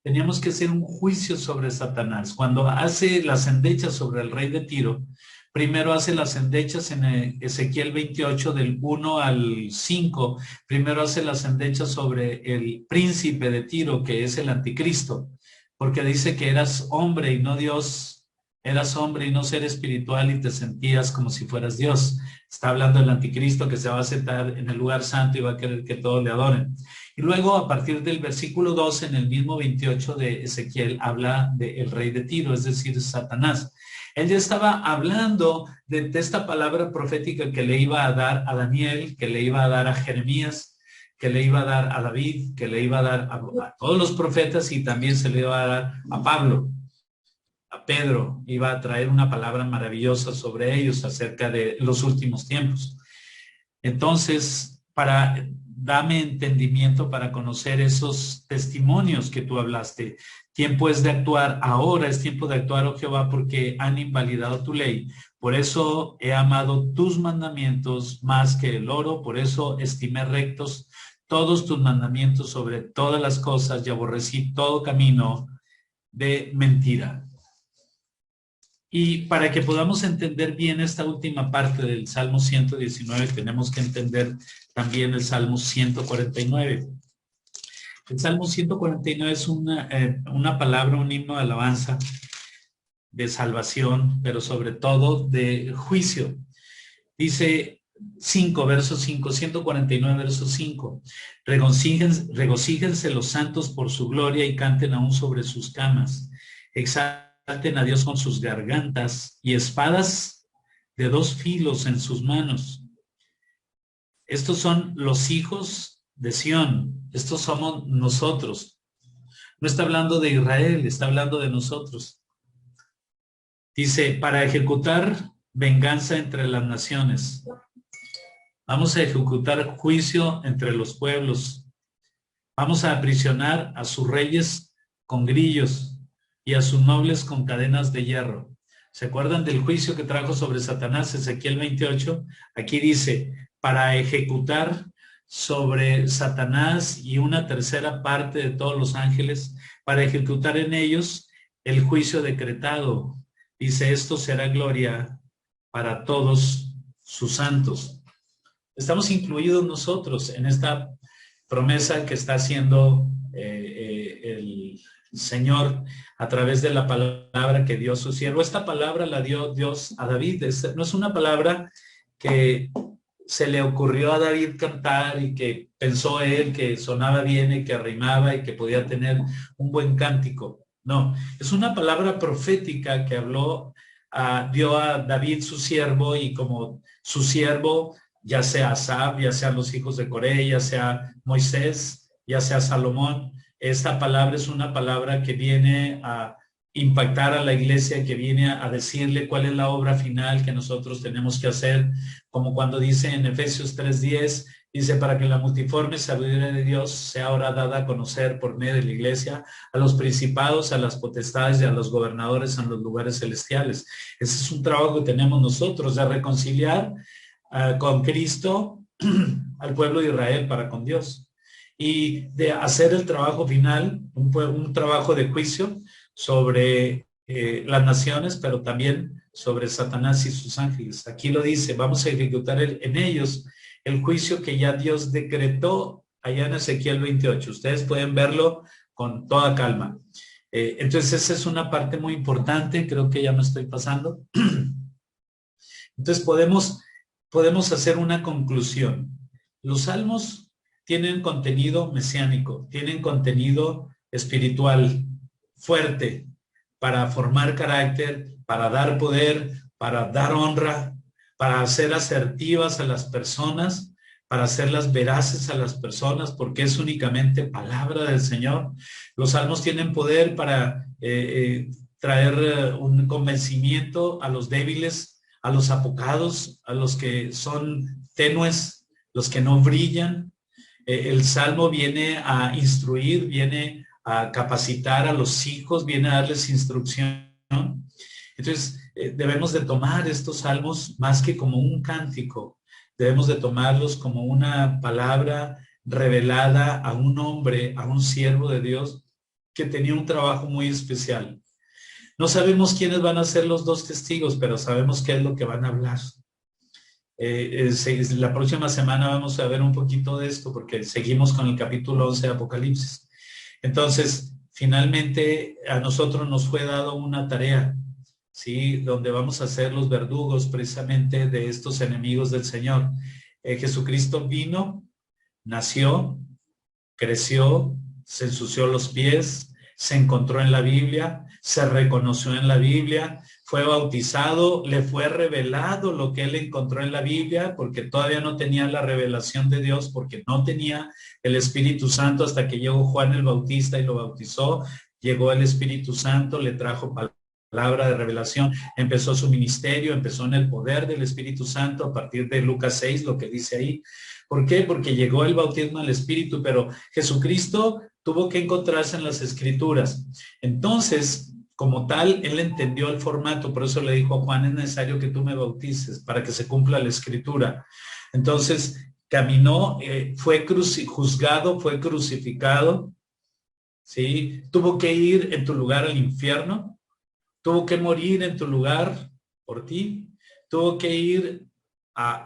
Teníamos que hacer un juicio sobre Satanás. Cuando hace las endechas sobre el rey de Tiro, primero hace las endechas en Ezequiel 28 del 1 al 5. Primero hace las endechas sobre el príncipe de Tiro, que es el anticristo. porque dice que eras hombre y no Dios, eras hombre y no ser espiritual y te sentías como si fueras Dios. Está hablando del anticristo que se va a sentar en el lugar santo y va a querer que todos le adoren. Y luego a partir del versículo 12, en el mismo 28 de Ezequiel, habla del rey de Tiro, es decir, Satanás. Él ya estaba hablando de esta palabra profética que le iba a dar a Daniel, que le iba a dar a Jeremías, que le iba a dar a David, que le iba a dar a todos los profetas y también se le iba a dar a Pablo, a Pedro. Iba a traer una palabra maravillosa sobre ellos acerca de los últimos tiempos. Entonces, dame entendimiento para conocer esos testimonios que tú hablaste. Tiempo es de actuar, ahora es tiempo de actuar, oh Jehová, porque han invalidado tu ley. Por eso he amado tus mandamientos más que el oro, por eso estimé rectos todos tus mandamientos sobre todas las cosas y aborrecí todo camino de mentira. Y para que podamos entender bien esta última parte del Salmo 119, tenemos que entender también el Salmo 149. El Salmo 149 es una palabra, un himno de alabanza, de salvación, pero sobre todo de juicio. Dice 5, verso 5, 149, verso 5. Regocíjense los santos por su gloria y canten aún sobre sus camas. Exalten a Dios con sus gargantas y espadas de 2 filos en sus manos. Estos son los hijos de Sión. Estos somos nosotros. No está hablando de Israel, está hablando de nosotros. Dice, para ejecutar venganza entre las naciones. Vamos a ejecutar juicio entre los pueblos. Vamos a aprisionar a sus reyes con grillos y a sus nobles con cadenas de hierro. ¿Se acuerdan del juicio que trajo sobre Satanás, Ezequiel 28? Aquí dice, para ejecutar sobre Satanás y una tercera parte de todos los ángeles, para ejecutar en ellos el juicio decretado. Dice, esto será gloria para todos sus santos. Estamos incluidos nosotros en esta promesa que está haciendo el Señor a través de la palabra que dio su siervo. Esta palabra la dio Dios a David. No es una palabra que se le ocurrió a David cantar y que pensó él que sonaba bien y que rimaba y que podía tener un buen cántico. No, es una palabra profética que dio a David su siervo, y como su siervo, ya sea Asaf, ya sean los hijos de Coré, ya sea Moisés, ya sea Salomón, esta palabra es una palabra que viene a impactar a la iglesia, que viene a decirle cuál es la obra final que nosotros tenemos que hacer, como cuando dice en Efesios 3:10, dice, para que la multiforme sabiduría de Dios sea ahora dada a conocer por medio de la iglesia a los principados, a las potestades y a los gobernadores en los lugares celestiales. Ese es un trabajo que tenemos nosotros, de reconciliar con Cristo al pueblo de Israel para con Dios, y de hacer el trabajo final, un trabajo de juicio sobre las naciones, pero también sobre Satanás y sus ángeles. Aquí lo dice, vamos a ejecutar en ellos el juicio que ya Dios decretó allá en Ezequiel 28. Ustedes pueden verlo con toda calma. Entonces esa es una parte muy importante, creo que ya me estoy pasando. Entonces podemos hacer una conclusión. Los salmos tienen contenido mesiánico, tienen contenido espiritual fuerte para formar carácter, para dar poder, para dar honra, para hacer asertivas a las personas, para hacerlas veraces a las personas, porque es únicamente palabra del Señor. Los salmos tienen poder para traer un convencimiento a los débiles, a los apocados, a los que son tenues, los que no brillan. El salmo viene a instruir, viene a capacitar a los hijos, viene a darles instrucción. Entonces, debemos de tomar estos salmos más que como un cántico, debemos de tomarlos como una palabra revelada a un hombre, a un siervo de Dios que tenía un trabajo muy especial. No sabemos quiénes van a ser los 2 testigos, pero sabemos qué es lo que van a hablar. La próxima semana vamos a ver un poquito de esto porque seguimos con el capítulo 11 de Apocalipsis. Entonces, finalmente a nosotros nos fue dado una tarea, ¿sí? Donde vamos a ser los verdugos precisamente de estos enemigos del Señor. Jesucristo vino, nació, creció, se ensució los pies, se encontró en la Biblia, se reconoció en la Biblia, fue bautizado, le fue revelado lo que él encontró en la Biblia, porque todavía no tenía la revelación de Dios, porque no tenía el Espíritu Santo hasta que llegó Juan el Bautista y lo bautizó. Llegó el Espíritu Santo, le trajo palabra de revelación, empezó su ministerio, empezó en el poder del Espíritu Santo a partir de Lucas 6, lo que dice ahí. ¿Por qué? Porque llegó el bautismo del Espíritu, pero Jesucristo tuvo que encontrarse en las Escrituras. Entonces, como tal, él entendió el formato, por eso le dijo a Juan, es necesario que tú me bautices para que se cumpla la Escritura. Entonces, caminó, fue juzgado, fue crucificado, ¿sí? Tuvo que ir en tu lugar al infierno, tuvo que morir en tu lugar por ti, tuvo que ir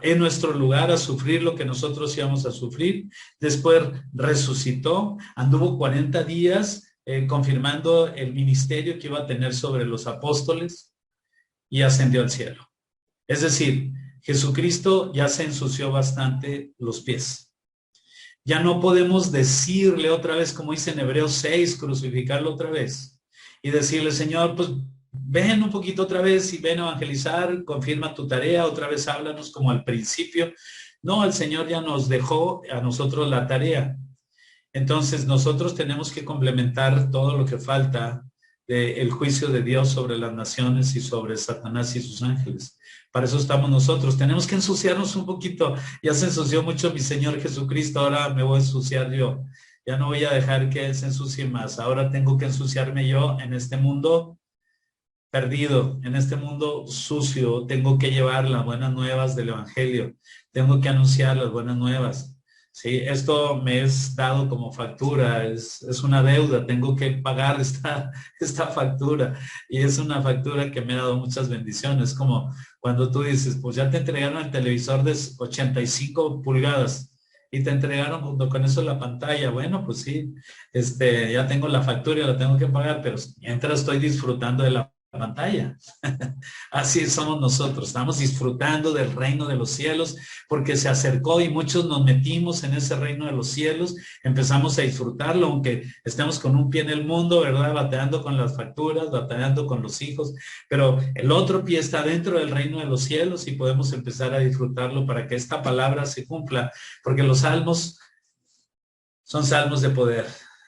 en nuestro lugar a sufrir lo que nosotros íbamos a sufrir. Después resucitó, anduvo 40 días confirmando el ministerio que iba a tener sobre los apóstoles y ascendió al cielo. Es decir, Jesucristo ya se ensució bastante los pies. Ya no podemos decirle otra vez, como dice en Hebreos 6, crucificarlo otra vez y decirle, Señor, pues ven un poquito otra vez y ven a evangelizar, confirma tu tarea, otra vez háblanos como al principio. No, el Señor ya nos dejó a nosotros la tarea. Entonces nosotros tenemos que complementar todo lo que falta del juicio de Dios sobre las naciones y sobre Satanás y sus ángeles. Para eso estamos nosotros. Tenemos que ensuciarnos un poquito. Ya se ensució mucho mi Señor Jesucristo, ahora me voy a ensuciar yo. Ya no voy a dejar que Él se ensucie más. Ahora tengo que ensuciarme yo en este mundo perdido, en este mundo sucio. Tengo que llevar las buenas nuevas del Evangelio. Tengo que anunciar las buenas nuevas. Sí, esto me es dado como factura, es una deuda, tengo que pagar esta factura y es una factura que me ha dado muchas bendiciones, como cuando tú dices, pues ya te entregaron el televisor de 85 pulgadas y te entregaron junto con eso la pantalla. Bueno, pues sí, ya tengo la factura y la tengo que pagar, pero mientras estoy disfrutando de la pantalla. Así somos nosotros, estamos disfrutando del reino de los cielos porque se acercó y muchos nos metimos en ese reino de los cielos, empezamos a disfrutarlo aunque estemos con un pie en el mundo, ¿verdad? Bateando con las facturas, bateando con los hijos, pero el otro pie está dentro del reino de los cielos y podemos empezar a disfrutarlo para que esta palabra se cumpla, porque los salmos son salmos de poder.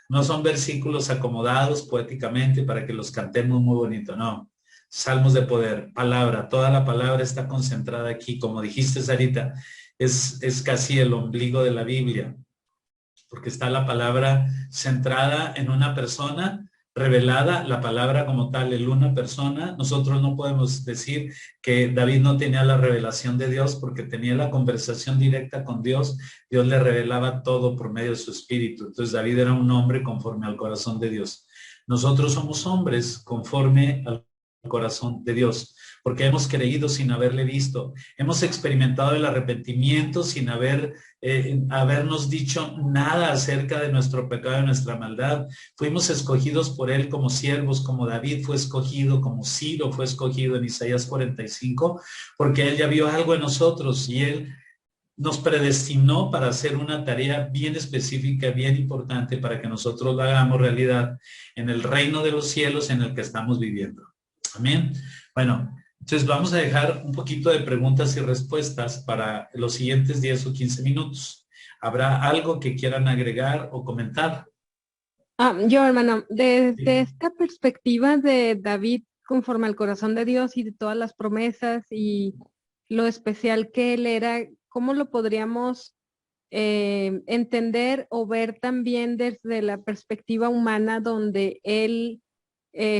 No son versículos acomodados poéticamente para que los cantemos muy bonito, no. Salmos de poder, palabra, toda la palabra está concentrada aquí. Como dijiste, Sarita, es casi el ombligo de la Biblia, porque está la palabra centrada en una persona, revelada, la palabra como tal en una persona. Nosotros no podemos decir que David no tenía la revelación de Dios porque tenía la conversación directa con Dios. Dios le revelaba todo por medio de su espíritu. Entonces David era un hombre conforme al corazón de Dios. Nosotros somos hombres conforme al corazón de Dios, porque hemos creído sin haberle visto, hemos experimentado el arrepentimiento sin habernos dicho nada acerca de nuestro pecado y nuestra maldad. Fuimos escogidos por Él como siervos, como David fue escogido, como Ciro fue escogido en Isaías 45, porque Él ya vio algo en nosotros y Él nos predestinó para hacer una tarea bien específica, bien importante, para que nosotros la hagamos realidad en el reino de los cielos en el que estamos viviendo. Amén. Bueno, entonces vamos a dejar un poquito de preguntas y respuestas para los siguientes 10 o 15 minutos. ¿Habrá algo que quieran agregar o comentar? Yo, hermano, desde esta perspectiva de David conforme al corazón de Dios y de todas las promesas y lo especial que él era, ¿cómo lo podríamos entender o ver también desde la perspectiva humana donde él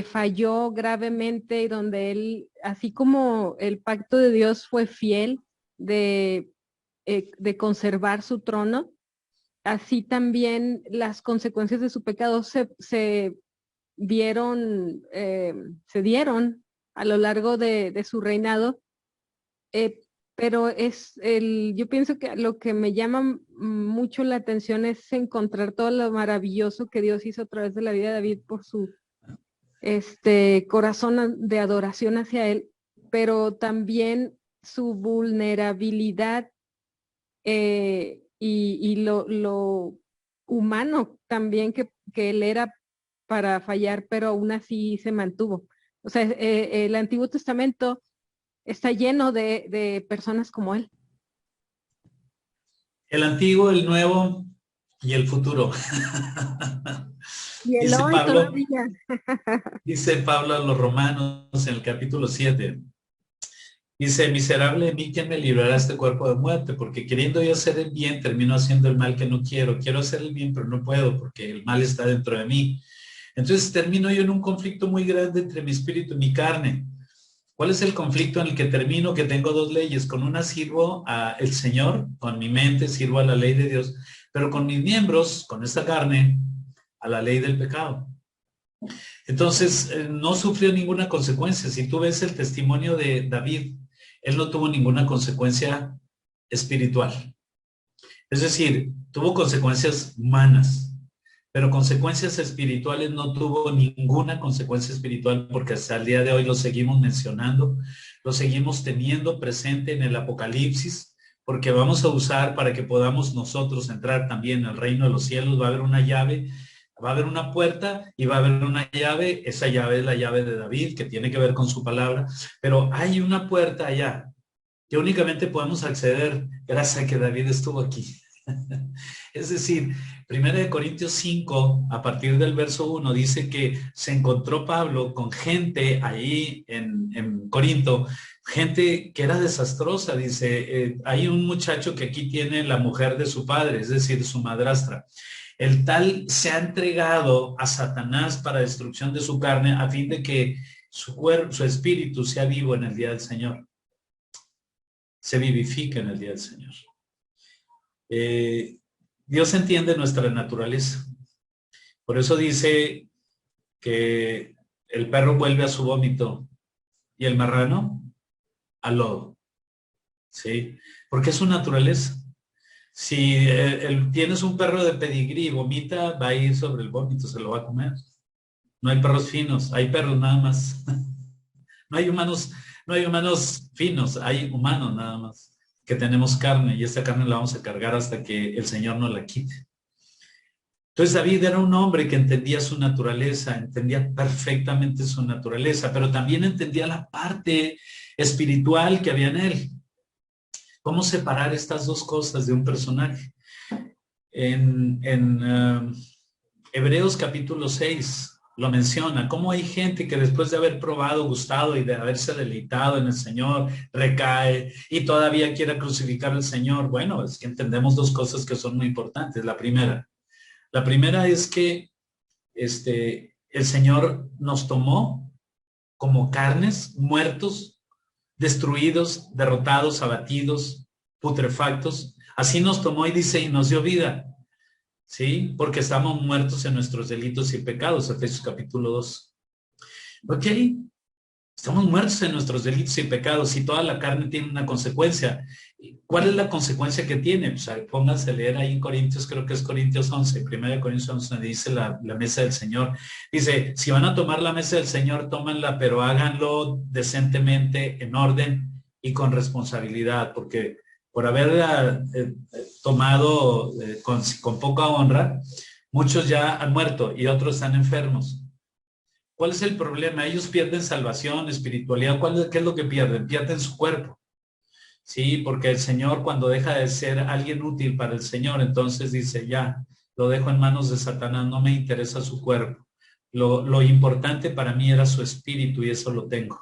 falló gravemente y donde él, así como el pacto de Dios fue fiel de conservar su trono, así también las consecuencias de su pecado se dieron a lo largo de su reinado, pero yo pienso que lo que me llama mucho la atención es encontrar todo lo maravilloso que Dios hizo a través de la vida de David por su corazón de adoración hacia él, pero también su vulnerabilidad y lo humano también que él era para fallar, pero aún así se mantuvo. O sea, el Antiguo Testamento está lleno de personas como él. El antiguo, el nuevo y el futuro. Y el Dice hoy Pablo, todavía. dice Pablo a los Romanos en el capítulo 7. Dice, miserable de mí, ¿quién me librará de este cuerpo de muerte? Porque queriendo yo hacer el bien, termino haciendo el mal que no quiero. Quiero hacer el bien, pero no puedo porque el mal está dentro de mí. Entonces termino yo en un conflicto muy grande entre mi espíritu y mi carne. ¿Cuál es el conflicto en el que termino? Que tengo dos leyes. Con una sirvo al Señor, con mi mente sirvo a la ley de Dios, pero con mis miembros, con esta carne, a la ley del pecado. Entonces, no sufrió ninguna consecuencia. Si tú ves el testimonio de David, él no tuvo ninguna consecuencia espiritual. Es decir, tuvo consecuencias humanas, pero consecuencias espirituales no tuvo ninguna consecuencia espiritual porque hasta el día de hoy lo seguimos mencionando, lo seguimos teniendo presente en el Apocalipsis, porque vamos a usar para que podamos nosotros entrar también al reino de los cielos. Va a haber una llave, va a haber una puerta y va a haber una llave. Esa llave es la llave de David, que tiene que ver con su palabra, pero hay una puerta allá que únicamente podemos acceder gracias a que David estuvo aquí. Es decir, 1 Corintios 5, a partir del verso 1, dice que se encontró Pablo con gente ahí en Corinto, gente que era desastrosa. Dice, hay un muchacho que aquí tiene la mujer de su padre, es decir, su madrastra. El tal se ha entregado a Satanás para destrucción de su carne a fin de que su cuerpo, su espíritu sea vivo en el día del Señor. Se vivifica en el día del Señor. Dios entiende nuestra naturaleza. Por eso dice que el perro vuelve a su vómito y el marrano al lodo. ¿Sí? Porque es su naturaleza. Si tienes un perro de pedigrí y vomita, va a ir sobre el vómito, se lo va a comer. No hay perros finos, hay perros nada más. No hay humanos finos, hay humanos nada más. Que tenemos carne y esta carne la vamos a cargar hasta que el Señor nos la quite. Entonces David era un hombre que entendía su naturaleza, entendía perfectamente su naturaleza, pero también entendía la parte espiritual que había en él. ¿Cómo separar estas dos cosas de un personaje? En Hebreos capítulo 6 lo menciona, cómo hay gente que después de haber probado, gustado y de haberse deleitado en el Señor, recae y todavía quiere crucificar al Señor. Bueno, es que entendemos dos cosas que son muy importantes. La primera es que el Señor nos tomó como carnes, muertos, destruidos, derrotados, abatidos, putrefactos. Así nos tomó y dice, y nos dio vida. ¿Sí? Porque estamos muertos en nuestros delitos y pecados, Efesios capítulo 2. Ok, estamos muertos en nuestros delitos y pecados y toda la carne tiene una consecuencia. ¿Cuál es la consecuencia que tiene? Pues pónganse a leer ahí en Corintios, creo que es Corintios 11, 1 Corintios 11, dice la mesa del Señor. Dice, si van a tomar la mesa del Señor, tómenla, pero háganlo decentemente, en orden y con responsabilidad, porque por haberla tomado con poca honra, muchos ya han muerto y otros están enfermos. ¿Cuál es el problema? Ellos pierden salvación, espiritualidad. ¿Qué es lo que pierden? Pierden su cuerpo. Sí, porque el Señor cuando deja de ser alguien útil para el Señor, entonces dice, ya, lo dejo en manos de Satanás, no me interesa su cuerpo. Lo importante para mí era su espíritu y eso lo tengo.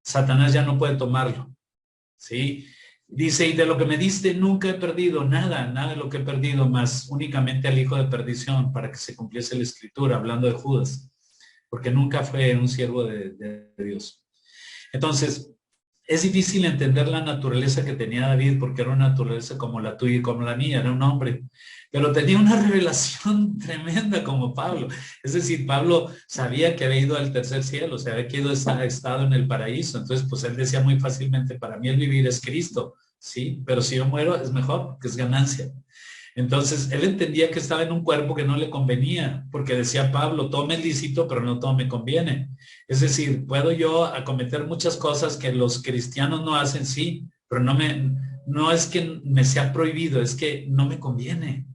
Satanás ya no puede tomarlo. ¿Sí? Dice, y de lo que me diste nunca he perdido nada de lo que he perdido, más únicamente al hijo de perdición, para que se cumpliese la escritura, hablando de Judas, porque nunca fue un siervo de Dios. Entonces, Es difícil entender la naturaleza que tenía David porque era una naturaleza como la tuya y como la mía, era un hombre, pero tenía una revelación tremenda como Pablo. Es decir, Pablo sabía que había ido al tercer cielo, sabía que había estado en el paraíso, entonces pues él decía muy fácilmente, para mí el vivir es Cristo, sí, pero si yo muero es mejor, porque es ganancia. Entonces, él entendía que estaba en un cuerpo que no le convenía, porque decía Pablo, todo me es lícito, pero no todo me conviene. Es decir, puedo yo acometer muchas cosas que los cristianos no hacen, sí, pero no es que me sea prohibido, es que no me conviene.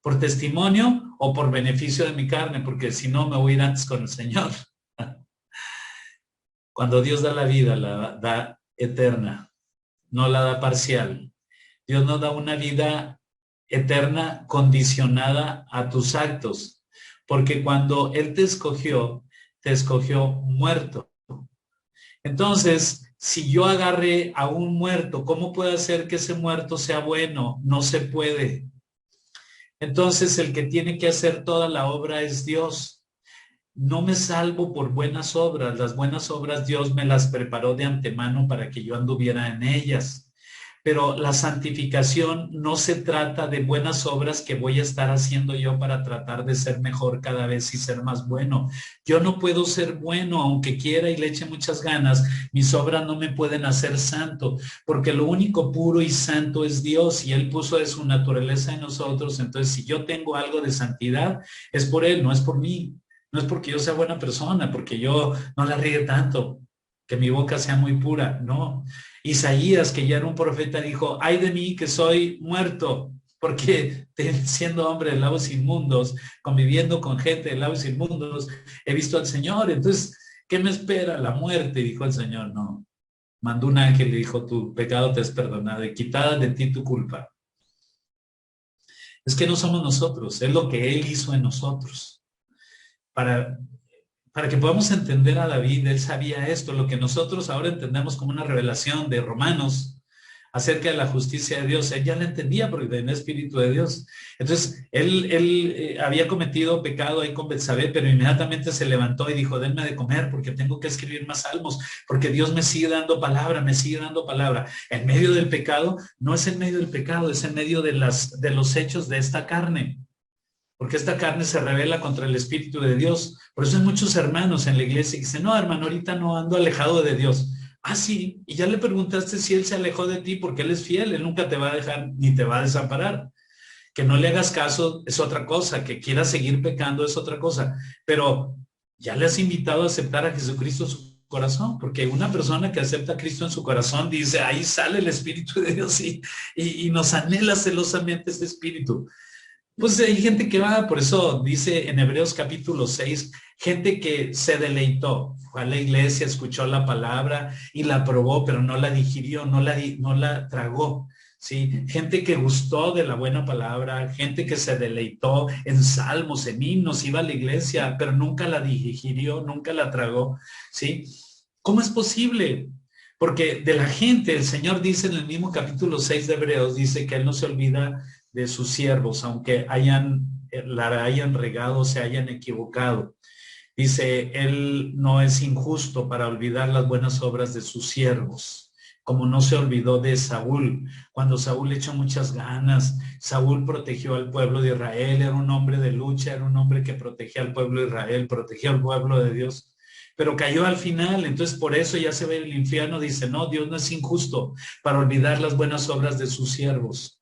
Por testimonio o por beneficio de mi carne, porque si no me voy a ir antes con el Señor. Cuando Dios da la vida, la da eterna, no la da parcial. Dios nos da una vida eterna condicionada a tus actos, porque cuando Él te escogió muerto. Entonces, si yo agarré a un muerto, ¿cómo puede hacer que ese muerto sea bueno? No se puede. Entonces, el que tiene que hacer toda la obra es Dios. No me salvo por buenas obras. Las buenas obras Dios me las preparó de antemano para que yo anduviera en ellas. Pero la santificación no se trata de buenas obras que voy a estar haciendo yo para tratar de ser mejor cada vez y ser más bueno. Yo no puedo ser bueno, aunque quiera y le eche muchas ganas. Mis obras no me pueden hacer santo, porque lo único puro y santo es Dios y Él puso de su naturaleza en nosotros. Entonces, si yo tengo algo de santidad, es por Él, no es por mí. No es porque yo sea buena persona, porque yo no la riegue tanto, que mi boca sea muy pura, no. Isaías, que ya era un profeta, dijo, ay de mí que soy muerto, porque siendo hombre de labios inmundos, conviviendo con gente de labios inmundos, he visto al Señor. Entonces, ¿qué me espera? La muerte, dijo el Señor. No, mandó un ángel y dijo, tu pecado te es perdonado y quitada de ti tu culpa. Es que no somos nosotros, es lo que Él hizo en nosotros. Para que podamos entender a David, él sabía esto, lo que nosotros ahora entendemos como una revelación de Romanos acerca de la justicia de Dios. Él ya la entendía porque tenía el Espíritu de Dios. Entonces, él había cometido pecado ahí con Betsabé, pero inmediatamente se levantó y dijo, denme de comer porque tengo que escribir más salmos, porque Dios me sigue dando palabra, me sigue dando palabra. En medio del pecado, no es en medio del pecado, es en medio de los hechos de esta carne. Porque esta carne se revela contra el Espíritu de Dios. Por eso hay muchos hermanos en la iglesia que dicen, no, hermano, ahorita no ando alejado de Dios. Ah, sí, y ya le preguntaste si Él se alejó de ti porque Él es fiel, Él nunca te va a dejar ni te va a desamparar. Que no le hagas caso es otra cosa, que quieras seguir pecando es otra cosa, pero ya le has invitado a aceptar a Jesucristo en su corazón, porque una persona que acepta a Cristo en su corazón dice, ahí sale el Espíritu de Dios y nos anhela celosamente ese Espíritu. Pues hay gente que va, por eso dice en Hebreos capítulo 6, gente que se deleitó, fue a la iglesia, escuchó la palabra y la probó, pero no la digirió, no la tragó. ¿Sí? Gente que gustó de la buena palabra, gente que se deleitó en salmos, en himnos, iba a la iglesia, pero nunca la digirió, nunca la tragó. ¿Sí? ¿Cómo es posible? Porque de la gente, el Señor dice en el mismo capítulo 6 de Hebreos, dice que Él no se olvida de sus siervos, aunque la hayan regado, se hayan equivocado. Dice, Él no es injusto para olvidar las buenas obras de sus siervos, como no se olvidó de Saúl. Cuando Saúl le echó muchas ganas, Saúl protegió al pueblo de Israel, era un hombre de lucha, era un hombre que protegía al pueblo de Israel, protegía al pueblo de Dios. Pero cayó al final, entonces por eso ya se ve el infierno, dice, no, Dios no es injusto para olvidar las buenas obras de sus siervos.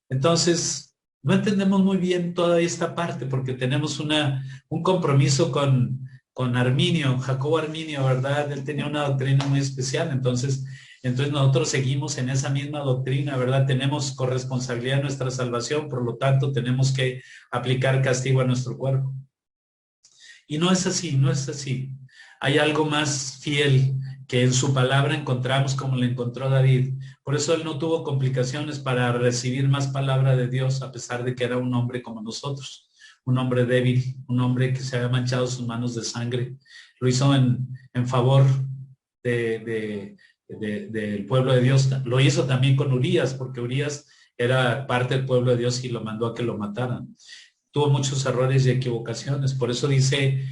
Entonces, no entendemos muy bien toda esta parte porque tenemos un compromiso con Arminio, Jacobo Arminio, ¿verdad? Él tenía una doctrina muy especial, entonces nosotros seguimos en esa misma doctrina, ¿verdad? Tenemos corresponsabilidad en nuestra salvación, por lo tanto tenemos que aplicar castigo a nuestro cuerpo. Y no es así, no es así. Hay algo más fiel que en su palabra encontramos como le encontró David. Por eso él no tuvo complicaciones para recibir más palabra de Dios, a pesar de que era un hombre como nosotros, un hombre débil, un hombre que se había manchado sus manos de sangre. Lo hizo en favor del pueblo de Dios. Lo hizo también con Urías, porque Urías era parte del pueblo de Dios y lo mandó a que lo mataran. Tuvo muchos errores y equivocaciones. Por eso dice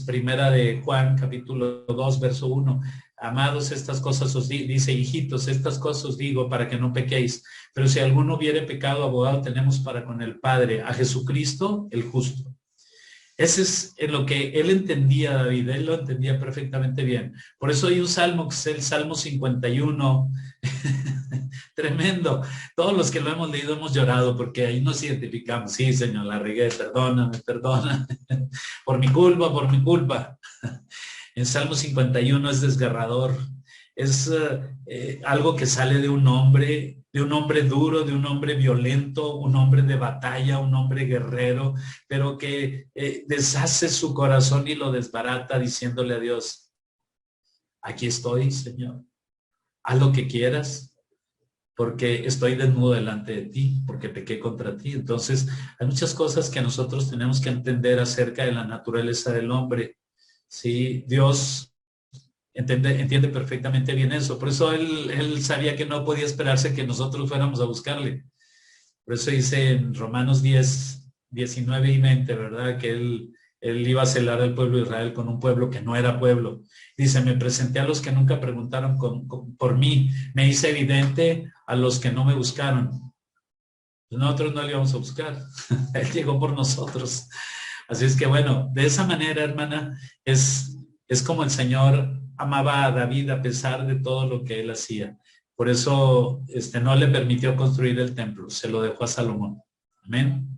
primera de Juan, capítulo 2, verso 1. Amados, estas cosas os dice, hijitos, estas cosas os digo para que no pequéis. Pero si alguno hubiere pecado, abogado tenemos para con el Padre, a Jesucristo el justo. Ese es en lo que él entendía, David, él lo entendía perfectamente bien. Por eso hay un salmo que es el Salmo 51, tremendo. Todos los que lo hemos leído hemos llorado porque ahí nos identificamos. Sí, Señor, la regué, perdóname, perdona. Por mi culpa, por mi culpa. En Salmo 51 es desgarrador. Es algo que sale de un hombre duro, de un hombre violento, un hombre de batalla, un hombre guerrero, pero que deshace su corazón y lo desbarata diciéndole a Dios, aquí estoy, Señor, haz lo que quieras, porque estoy desnudo delante de ti, porque pequé contra ti. Entonces, hay muchas cosas que nosotros tenemos que entender acerca de la naturaleza del hombre. Sí, Dios entiende perfectamente bien eso. Por eso él sabía que no podía esperarse que nosotros fuéramos a buscarle. Por eso dice en Romanos 10, 19 y 20, ¿verdad? Que él iba a celar al pueblo de Israel con un pueblo que no era pueblo. Dice, me presenté a los que nunca preguntaron por mí. Me hice evidente a los que no me buscaron. Nosotros no le íbamos a buscar. Él llegó por nosotros. Así es que bueno, de esa manera, hermana, es como el Señor amaba a David a pesar de todo lo que él hacía. Por eso no le permitió construir el templo, se lo dejó a Salomón. Amén.